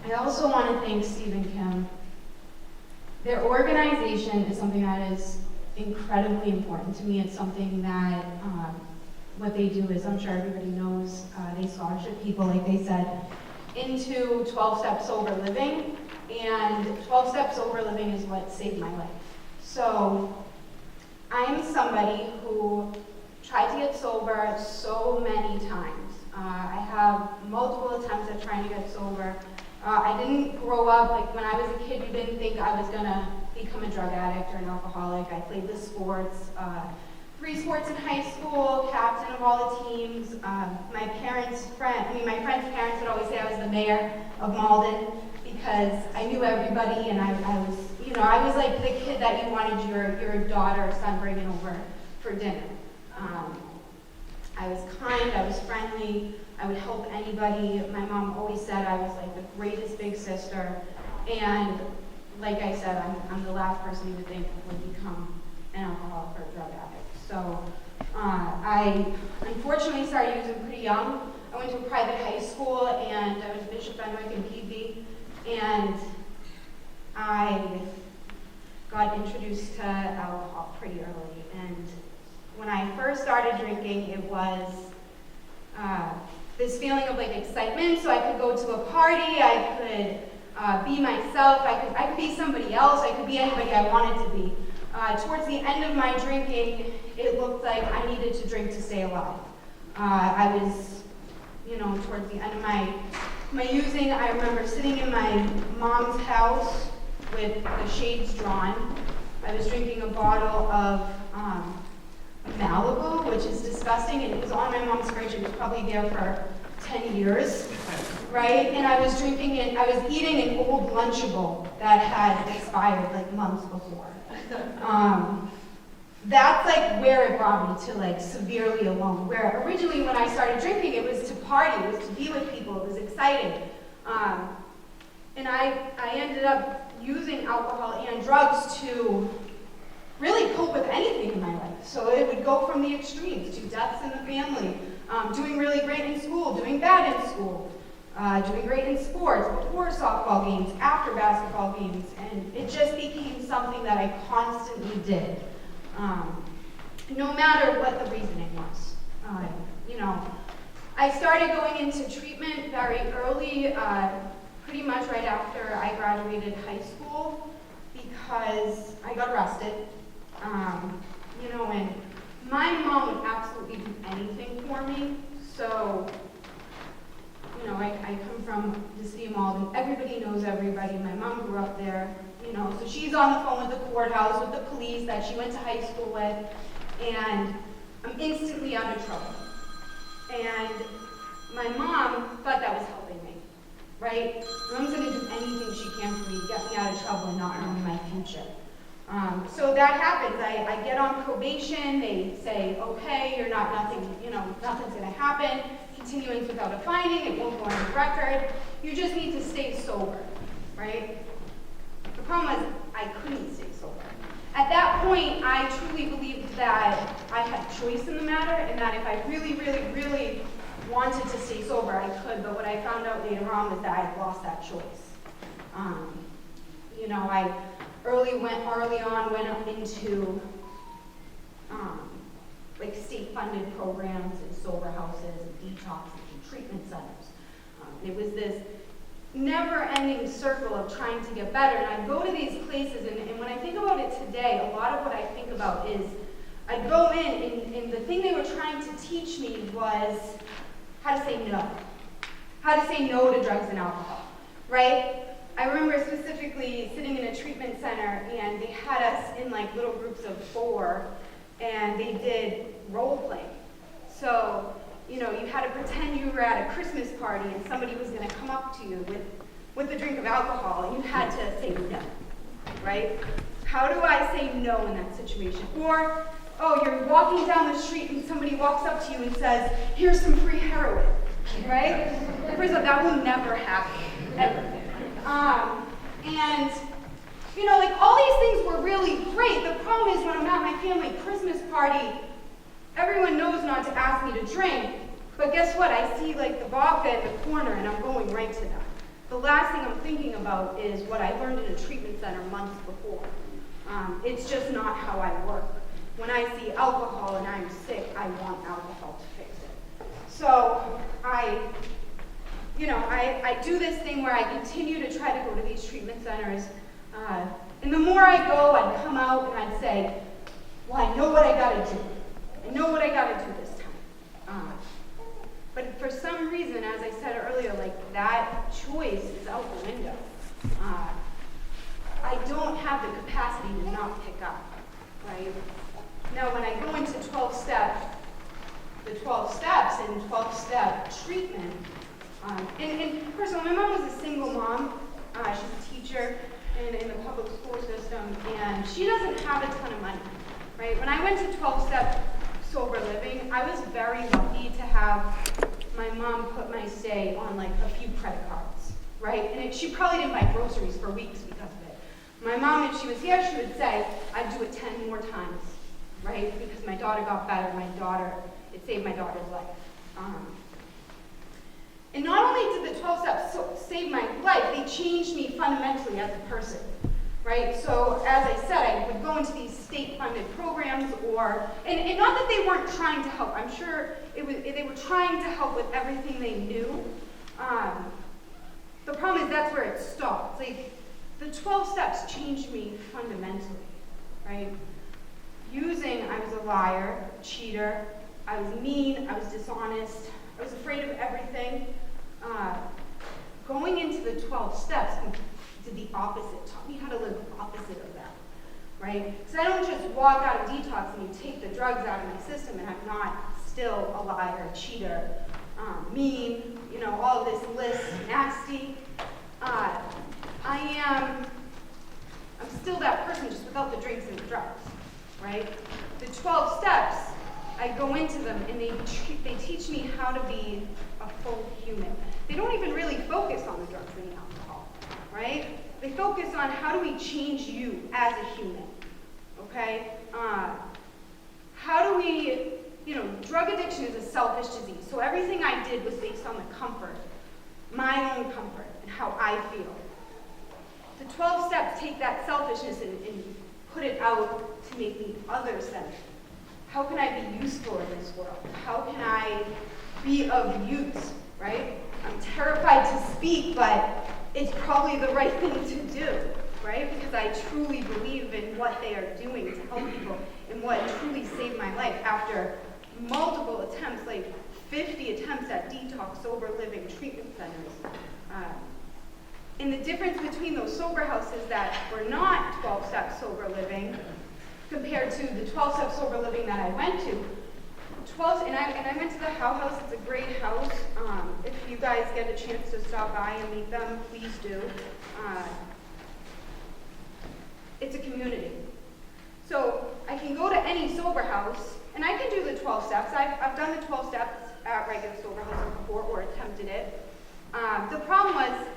I also want to thank Steve and Kim. Their organization is something that is incredibly important to me. It's something that what they do is, I'm sure everybody knows, they scholarship people, like they said, into 12-step sober living, and 12-step sober living is what saved my life. So I'm somebody who tried to get sober so many times. I have multiple attempts at trying to get sober. I didn't grow up, like when I was a kid, you didn't think I was gonna become a drug addict or an alcoholic. I played the sports, 3 sports in high school, captain of all the teams. My friend's parents would always say I was the mayor of Malden because I knew everybody, and I was like the kid that you wanted your daughter or son bringing over for dinner. I was kind, I was friendly, I would help anybody. My mom always said I was like the greatest big sister, and like I said, I'm the last person you would think would become an alcoholic or a drug addict. So I unfortunately started using pretty young. I went to a private high school, and I went to Bishop Fenwick and Beaver, and I got introduced to alcohol pretty early. And when I first started drinking, it was this feeling of like excitement. So I could go to a party, I could be myself, I could be somebody else, I could be anybody I wanted to be. Towards the end of my drinking, it looked like I needed to drink to stay alive. I was, towards the end of my using, I remember sitting in my mom's house with the shades drawn. I was drinking a bottle of Malibu, which is disgusting, and it was on my mom's fridge. It was probably there for 10 years, right? And I was drinking it, I was eating an old Lunchable that had expired like months before. That's like where it brought me to like severely alone, where originally when I started drinking, it was to party, it was to be with people, it was exciting. And I ended up using alcohol and drugs to really cope with anything in my life. So it would go from the extremes to deaths in the family, doing really great in school, doing bad in school, doing great in sports, before softball games, after basketball games, and it just became something that I constantly did, no matter what the reasoning was. I started going into treatment very early, pretty much right after I graduated high school, because I got arrested. And my mom would absolutely do anything for me. So, I come from the city of Malden. Everybody knows everybody. My mom grew up there, so she's on the phone with the courthouse, with the police that she went to high school with, and I'm instantly out of trouble. And my mom thought that was helping me, right? Mom's gonna do anything she can for me to get me out of trouble and not ruin my future. So that happens. I get on probation. They say, okay, nothing's gonna happen. Continuance without a finding, it won't go on the record. You just need to stay sober, right? The problem was I couldn't stay sober. At that point, I truly believed that I had choice in the matter, and that if I really, really, really wanted to stay sober, I could. But what I found out later on was that I had lost that choice. I early on went up into like state-funded programs and sober houses and detoxes and treatment centers. It was this never-ending circle of trying to get better. And I go to these places, and when I think about it today, a lot of what I think about is I'd go in, and the thing they were trying to teach me was how to say no. How to say no to drugs and alcohol, right? I remember specifically sitting in a treatment center, and they had us in like little groups of 4, and they did role play. So, you know, you had to pretend you were at a Christmas party and somebody was going to come up to you with a drink of alcohol, and you had to say no, right? How do I say no in that situation? Or, oh, you're walking down the street and somebody walks up to you and says, here's some free heroin, right? First of all, that will never happen, ever. And, you know, like all these things were really great. The problem is when I'm at my family Christmas party, everyone knows not to ask me to drink. But guess what? I see like the vodka in the corner and I'm going right to that. The last thing I'm thinking about is what I learned in a treatment center months before. It's just not how I work. When I see alcohol and I'm sick, I want alcohol to fix it. So I do this thing where I continue to try to go to these treatment centers. And the more I go, I'd come out and I'd say, well, I know what I gotta do. I know what I gotta do this time. But for some reason, as I said earlier, like that choice is out the window. I don't have the capacity to not pick up, right? Now, when I go into the 12 steps and 12-step treatment, and first of all, my mom was a single mom. She's a teacher in the public school system, and she doesn't have a ton of money, right? When I went to 12-step sober living, I was very lucky to have my mom put my stay on like a few credit cards, right? And she probably didn't buy groceries for weeks because of it. My mom, if she was here, she would say, I'd do it 10 more times, right? Because my daughter got better. It saved my daughter's life. And not only did the 12 steps save my life, they changed me fundamentally as a person, right? So as I said, I would go into these state-funded programs, and not that they weren't trying to help. I'm sure they were trying to help with everything they knew. The problem is that's where it stopped. Like the 12 steps changed me fundamentally, right? I was a liar, a cheater. I was mean. I was dishonest. I was afraid of everything. Going into the 12 steps did the opposite, taught me how to live opposite of that, right? So I don't just walk out of detox and you take the drugs out of my system and I'm not still a liar, a cheater, mean, you know, all of this list, nasty. I'm still that person just without the drinks and the drugs, right? The 12 steps, I go into them and they teach me how to be a full human. They don't even really focus on the drugs and the alcohol, right? They focus on how do we change you as a human, okay? How do we, drug addiction is a selfish disease. So everything I did was based on the comfort, my own comfort, and how I feel. The 12 steps take that selfishness and put it out to make me other-centered. How can I be useful in this world? How can I be of use, right? I'm terrified to speak, but it's probably the right thing to do, right? Because I truly believe in what they are doing to help people and what truly saved my life after multiple attempts, like 50 attempts at detox, sober living, treatment centers. And the difference between those sober houses that were not 12-step sober living compared to the 12-step sober living that I went to, and I went to the How House. It's a great house. If you guys get a chance to stop by and meet them, please do. It's a community. So I can go to any sober house, and I can do the 12 steps. I've done the 12 steps at regular sober houses before, or attempted it. The problem was,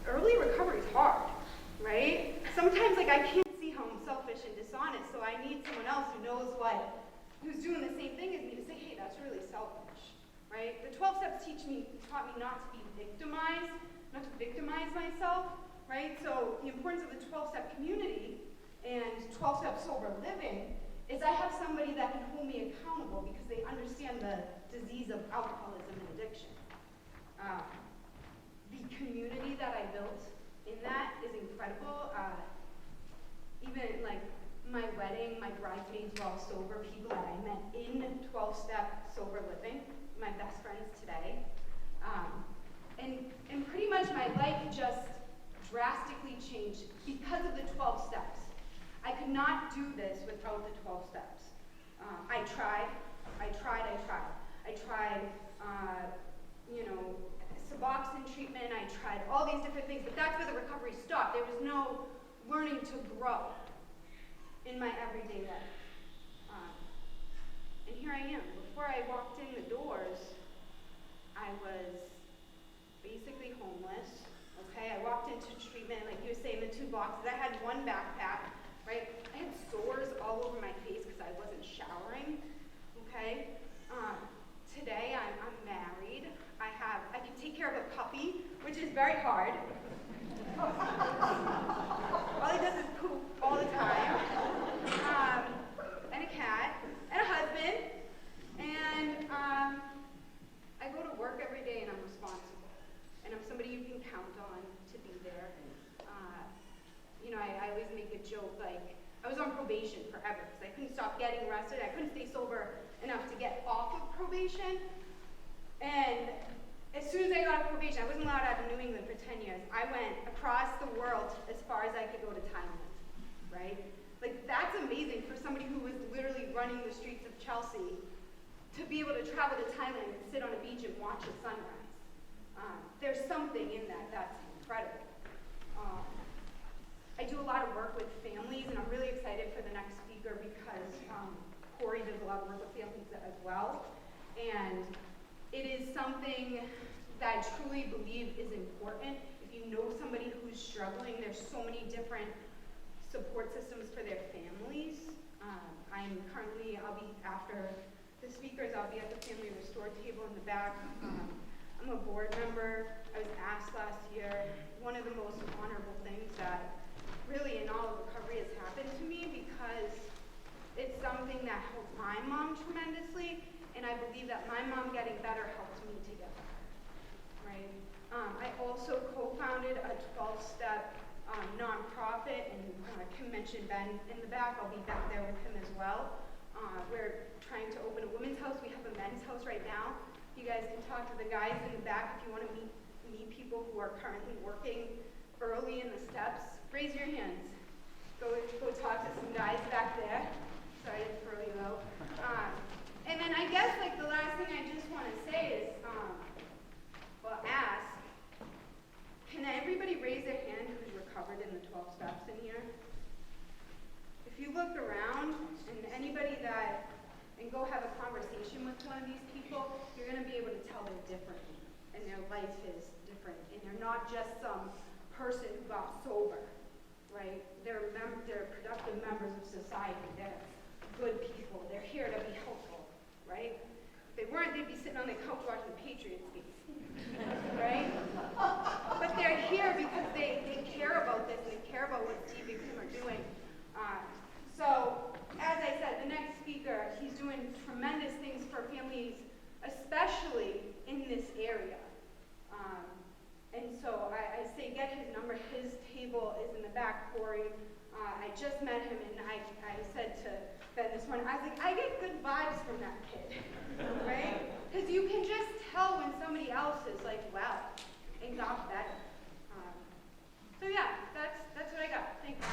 early recovery is hard, right? Sometimes, I can't see how I'm selfish and dishonest, so I need someone else who's doing the same thing as me to say, hey, that's really selfish, right? The 12 steps taught me not to be victimized, not to victimize myself, right? So the importance of the 12-step community and 12-step sober living is I have somebody that can hold me accountable because they understand the disease of alcoholism and addiction. The community that I built in that is incredible. Even my wedding, my bridesmaids were all people that I met in 12-step sober living, my best friends today. And pretty much my life just drastically changed because of the 12 steps. I could not do this without the 12 steps. I tried, Suboxone treatment, I tried all these different things, but that's where the recovery stopped. There was no learning to grow in my everyday life. And here I am. Before I walked in the doors, I was basically homeless. Okay, I walked into treatment, like you were saying, the 2 boxes. I had one backpack, right? I had sores all over my face because I wasn't showering. Okay, today I'm married. I can take care of a puppy, which is very hard. All he does is poop all the time. And a cat, and a husband, and I go to work every day and I'm responsible. And I'm somebody you can count on to be there. I always make a joke, like, I was on probation forever because I couldn't stop getting arrested. I couldn't stay sober enough to get off of probation. And as soon as I got off probation, I wasn't allowed out of New England for 10 years. I went across the world as far as I could go to Thailand, right? Like, that's amazing for somebody who was literally running the streets of Chelsea to be able to travel to Thailand and sit on a beach and watch a sunrise. There's something in that that's incredible. I do a lot of work with families, and I'm really excited for the next speaker because Corey does a lot of work with families as well. And it is something that I truly believe is important. If you know somebody who's struggling, there's so many different support systems for their families. After the speakers, I'll be at the Family Restore table in the back. I'm a board member. I was asked last year, one of the most honorable things that really in all of recovery has happened to me because it's something that helped my mom tremendously, and I believe that my mom getting better helped me to get better, right? I also co-founded a 12-step nonprofit, and Kim mentioned Ben in the back. I'll be back there with him as well. We're trying to open a women's house. We have a men's house right now. You guys can talk to the guys in the back if you want to meet people who are currently working early in the steps. Raise your hands. Go talk to some guys back there. Sorry to throw you out. And then I guess like the last thing I just want to say is, ask, can everybody raise their hand who's recovered in the 12 steps in here? If you look around and anybody and go have a conversation with one of these people, you're going to be able to tell they're different and their life is different and they're not just some person who got sober, right? They're productive members of society. They're good people. They're here to be helpful, right? If they weren't, they'd be sitting on the couch watching the Patriots games, right? But they're here because they care about this and they care about what Steve and Kim are doing. So, as I said, the next speaker, he's doing tremendous things for families, especially in this area. And so I say get his number. His table is in the back, Corey. I just met him, and I said to Ben this morning, I was like, I get good vibes from that kid, right? Because you can just tell when somebody else is like, wow, and got better. So yeah, that's what I got. Thank you.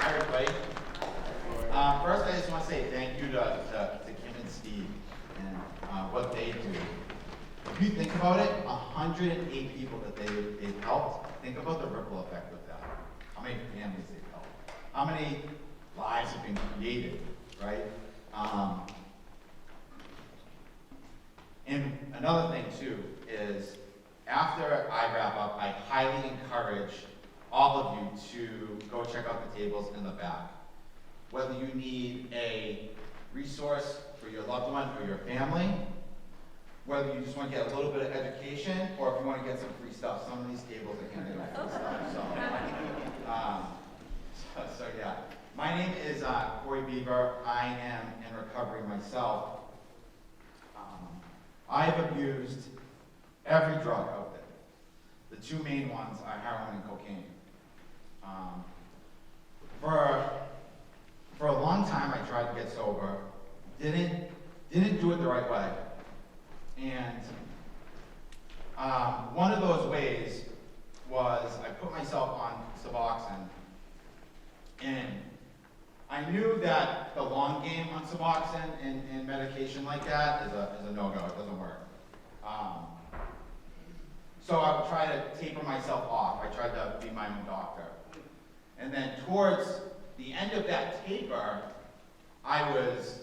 Hi, everybody. First, I just want to say thank you to Kim and Steve and what they do. If you think about it, 108 people that they've helped, think about the ripple effect of that. How many families they've helped. How many lives have been created, right? And another thing, too, is after I wrap up, I highly encourage all of you to go check out the tables in the back. Whether you need a resource for your loved one or your family, whether you just want to get a little bit of education, or if you want to get some free stuff, some of these tables are handing out free stuff. So yeah. My name is Corey Beaver. I am in recovery myself. I've abused every drug out there. The two main ones are heroin and cocaine. For a long time, I tried to get sober, didn't do it the right way. And one of those ways was I put myself on Suboxone, and I knew that the long game on Suboxone and medication like that is a no-go. It doesn't work. So I would try to taper myself off. I tried to be my own doctor. And then towards the end of that taper, I was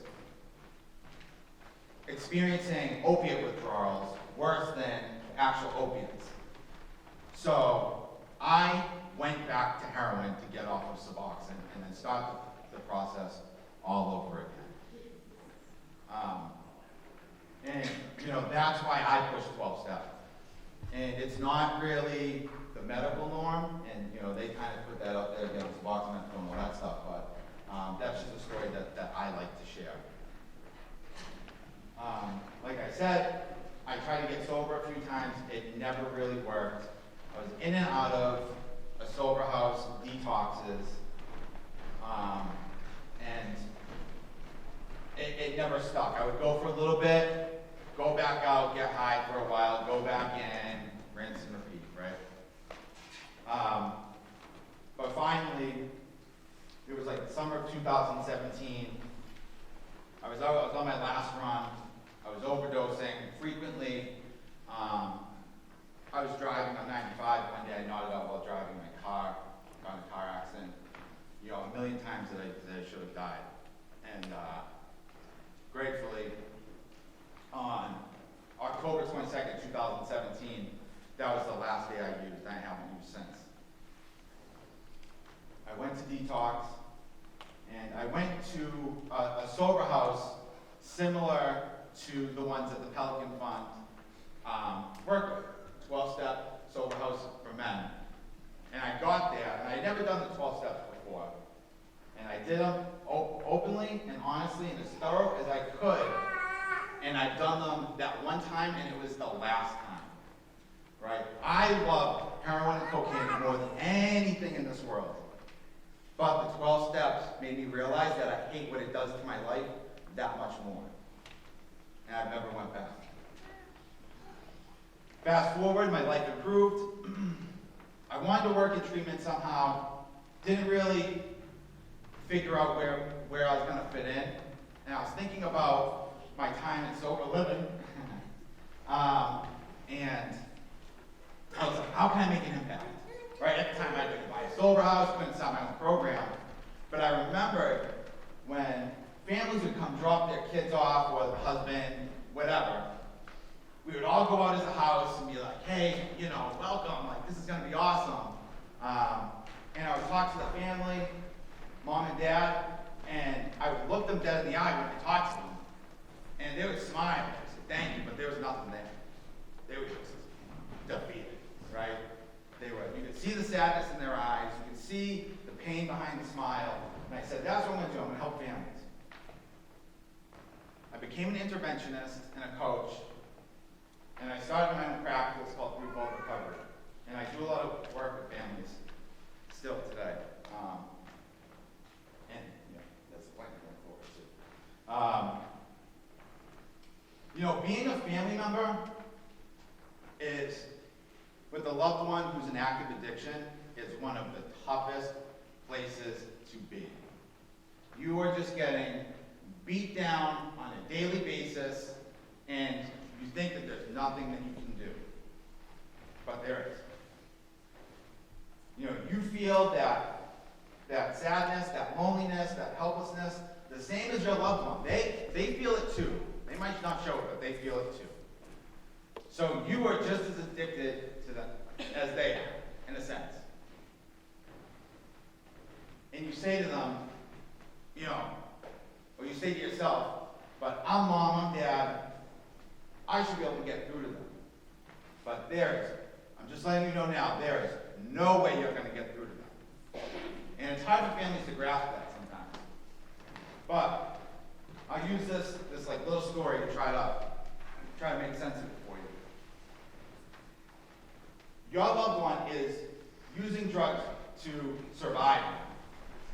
experiencing opiate withdrawals worse than actual opiates. So I went back to heroin to get off of Suboxone and then start the process all over again. And that's why I push 12-step. And it's not really the medical norm, and they kind of put that up there, Suboxone and all that stuff, but that's just a story that I like to share. Like I said, I tried to get sober a few times. It never really worked. I was in and out of a sober house, detoxes, and it never stuck. I would go for a little bit, go back out, get high for a while, go back in, rinse and repeat, right? But finally, it was like the summer of 2017. I was on my last run. I was overdosing frequently. I was driving on 95 one day. I nodded out while driving my car, got in a car accident. A million times that I should have died. And gratefully, on October 22nd, 2017, that was the last day I used. I haven't used since. I went to detox, and I went to a sober house similar to the ones that the Pelican Fund work with, 12-step sober house for men. And I got there, and I had never done the 12 steps before. And I did them openly and honestly and as thorough as I could. And I've done them that one time, and it was the last time. Right? I love heroin and cocaine more than anything in this world. But the 12 steps made me realize that I hate what it does to my life that much more. And I've never went back. Fast forward, my life improved. I wanted to work in treatment somehow. Didn't really figure out where I was going to fit in. And I was thinking about my time in sober living. And I was like, how can I make an impact? Right, at the time I didn't buy a sober house, couldn't start my own program. But I remember when families would come drop their kids off, or the husband, whatever, we would all go out as a house and be like, hey, welcome, like this is gonna be awesome. And I would talk to the family, mom and dad, and I would look them dead in the eye when I talked to them. And they would smile, and say, thank you, but there was nothing there. They were just defeated, right? You could see the sadness in their eyes, you could see the pain behind the smile. And I said, that's what I'm gonna do, I'm gonna help families. I became an interventionist and a coach, and I started my own practice called Withdrawal Recovery. And I do a lot of work with families still today. And that's the plan going forward too. Being a family member is, with a loved one who's in active addiction, is one of the toughest places to be. You are just getting beat down on a daily basis, and you think that there's nothing that you can do. But there is. You feel that sadness, that loneliness, that helplessness, the same as your loved one. They feel it too. They might not show it, but they feel it too. So you are just as addicted to them as they are, in a sense. And you say to them, or you say to yourself, but I'm mom, I'm dad, I should be able to get through to them. But I'm just letting you know now, there is no way you're going to get through to them. And it's hard for families to grasp that sometimes. But I'll use this like little story to try to make sense of it for you. your loved one is using drugs to survive,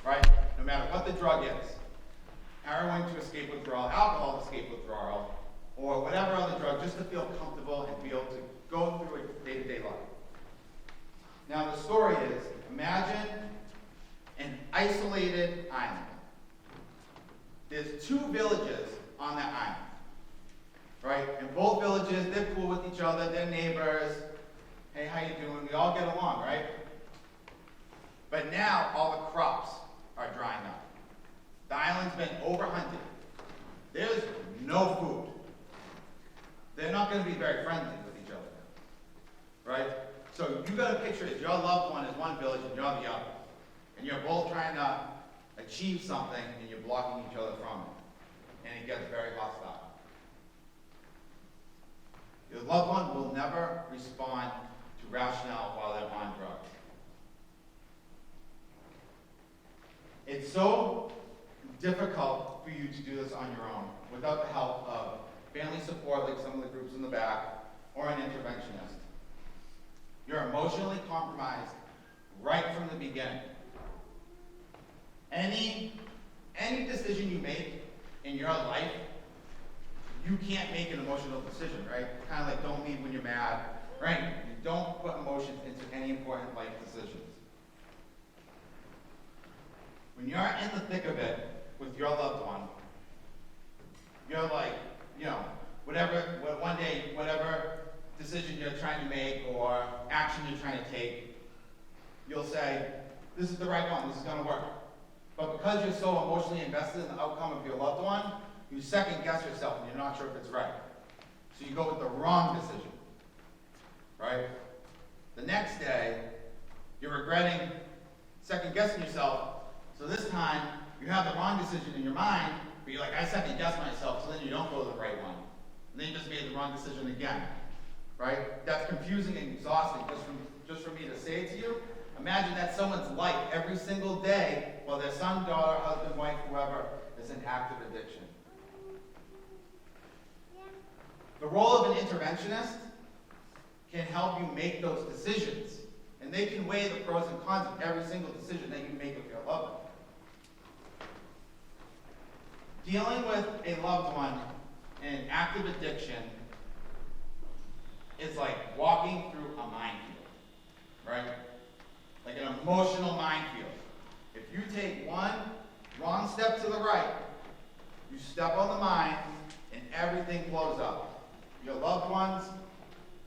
right? No matter what the drug is. Heroin to escape withdrawal, alcohol to escape withdrawal, or whatever other drug, just to feel comfortable and be able to go through a day-to-day life. Now the story is, imagine an isolated island. There's 2 villages on that island, right? And both villages, they're cool with each other, they're neighbors. Hey, how you doing? We all get along, right? But now all the crops are drying up. The island's been overhunted. There's no food. They're not going to be very friendly with each other, right? So you got to picture it. Your loved one is one village and you're the other. And you're both trying to achieve something and you're blocking each other from it. And it gets very hostile. Your loved one will never respond to rationale while they're on drugs. It's so difficult for you to do this on your own without the help of family support like some of the groups in the back or an interventionist. You're emotionally compromised right from the beginning. Any decision you make in your life, you can't make an emotional decision, right? Kind of like don't leave when you're mad, right? You don't put emotions into any important life decisions. When you're in the thick of it with your loved one, you're like, whatever decision you're trying to make or action you're trying to take, you'll say, this is the right one, this is going to work. But because you're so emotionally invested in the outcome of your loved one, you second guess yourself and you're not sure if it's right. So you go with the wrong decision, right? The next day, you're regretting second guessing yourself. So this time, you have the wrong decision in your mind, but you're like, I second guessed myself, so then you don't go to the right one. And then you just made the wrong decision again, right? That's confusing and exhausting just for me to say it to you. Imagine that's someone's life every single day while their son, daughter, husband, wife, whoever is in active addiction. The role of an interventionist can help you make those decisions. And they can weigh the pros and cons of every single decision that you make with your loved one. Dealing with a loved one in active addiction is like walking through a minefield, right? Like an emotional minefield. If you take one wrong step to the right, you step on the mine and everything blows up. Your loved one's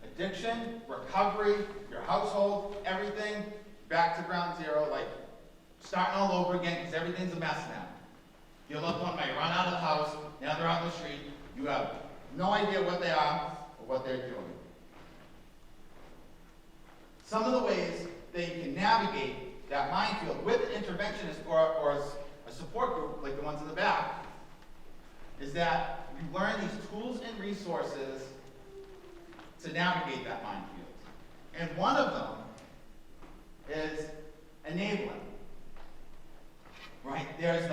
addiction, recovery, your household, everything, back to ground zero, like starting all over again because everything's a mess now. Your loved one might run out of the house, now they're out in the street, you have no idea what they are or what they're doing. Some of the ways that you can navigate that minefield with an interventionist or a support group like the ones in the back is that you learn these tools and resources to navigate that minefield. And one of them is enabling. Right? There's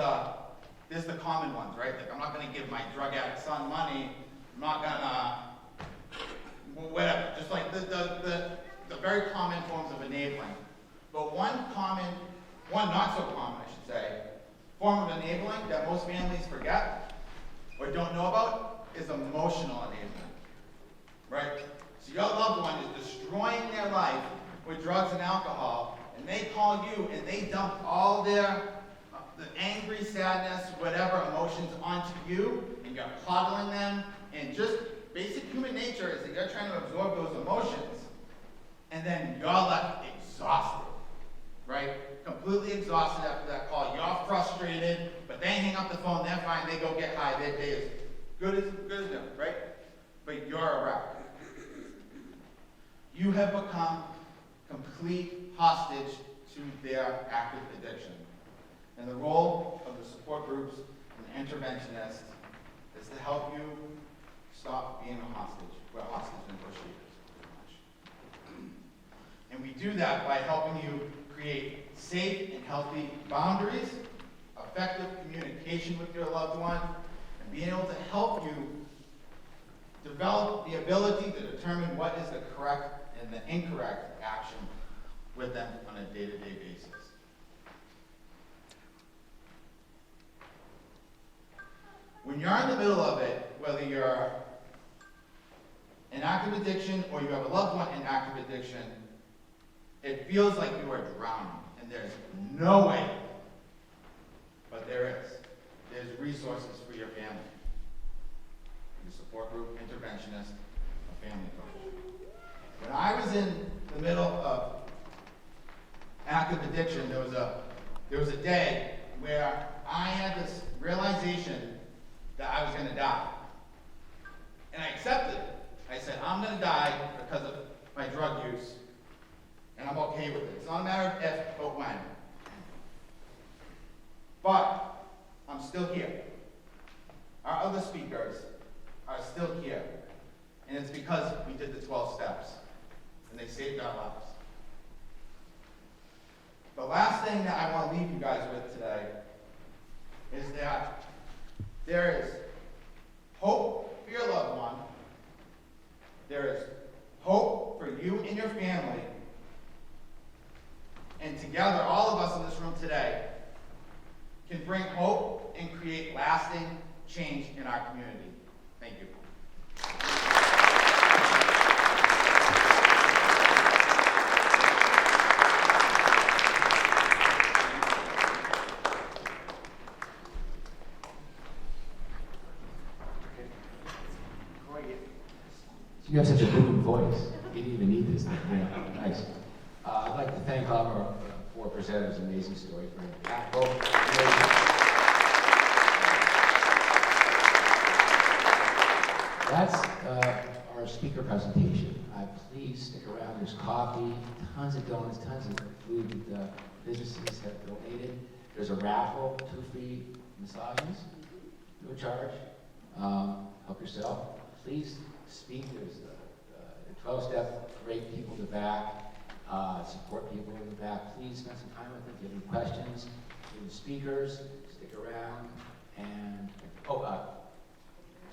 the common ones, right? Like I'm not going to give my drug addict son money. I'm not going to whatever. Just like the very common forms of enabling. But one not so common, I should say, form of enabling that most families forget or don't know about is emotional enablement. Right? So your loved one is destroying their life with drugs and alcohol, and they call you and they dump all the angry, sadness, whatever emotions onto you, and you're coddling them, and just basic human nature is that you're trying to absorb those emotions, and then you're left exhausted, right? Completely exhausted after that call. You're frustrated, but they hang up the phone, they're fine, they go get high, their day is good as new, right? But you're a wreck. You have become complete hostage to their active addiction. And the role of the support groups and the interventionists is to help you stop being a hostage. We're hostage negotiators, pretty much. And we do that by helping you create safe and healthy boundaries, effective communication with your loved one, and being able to help you develop the ability to determine what is the correct and the incorrect action. with them on a day-to-day basis. When you're in the middle of it, whether you're in active addiction or you have a loved one in active addiction, it feels like you are drowning, and there's no way, but there is. There's resources for your family. Your support group, interventionist, a family coach. When I was in the middle of active addiction, there was a day where I had this realization that I was going to die. And I accepted it. I said, I'm going to die because of my drug use, and I'm okay with it. It's not a matter of if, but when. But I'm still here. Our other speakers are still here. And it's because we did the 12 steps, and they saved our lives. The last thing that I want to leave you guys with today is that there is hope for your loved one. There is hope for you and your family. And together, all of us in this room today can bring hope and create lasting change in our community. Thank you. You have such a booming voice. You didn't even need this. Yeah, nice. I'd like to thank all of our four presenters. Amazing story. Very impactful. That's our speaker presentation. Please stick around. There's coffee, tons of donuts, tons of food that businesses have donated. There's a raffle, 2 free massages, no charge. Help yourself. Please speak. There's the 12-step, great people in the back, support people in the back. Please spend some time with them. If you have any questions, to the speakers, stick around. And,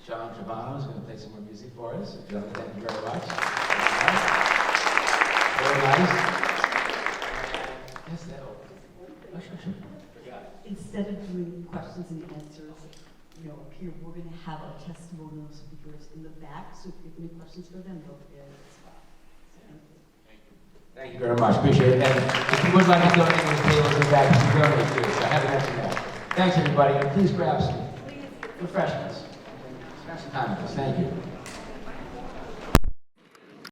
Sean Travano is going to play some more music for us. John, thank you very much. Very nice. Yes, that opens. Oh, sure. Instead of doing questions and answers, up here, we're going to have our testimonial speakers in the back. So if you have any questions for them, they'll be there as well. So Thank you very much. Appreciate it. And if you would like to donate those tables in the back, you can donate too. So have an extra day. Thanks, everybody. And please grab some refreshments. Spend some time with us. Thank you.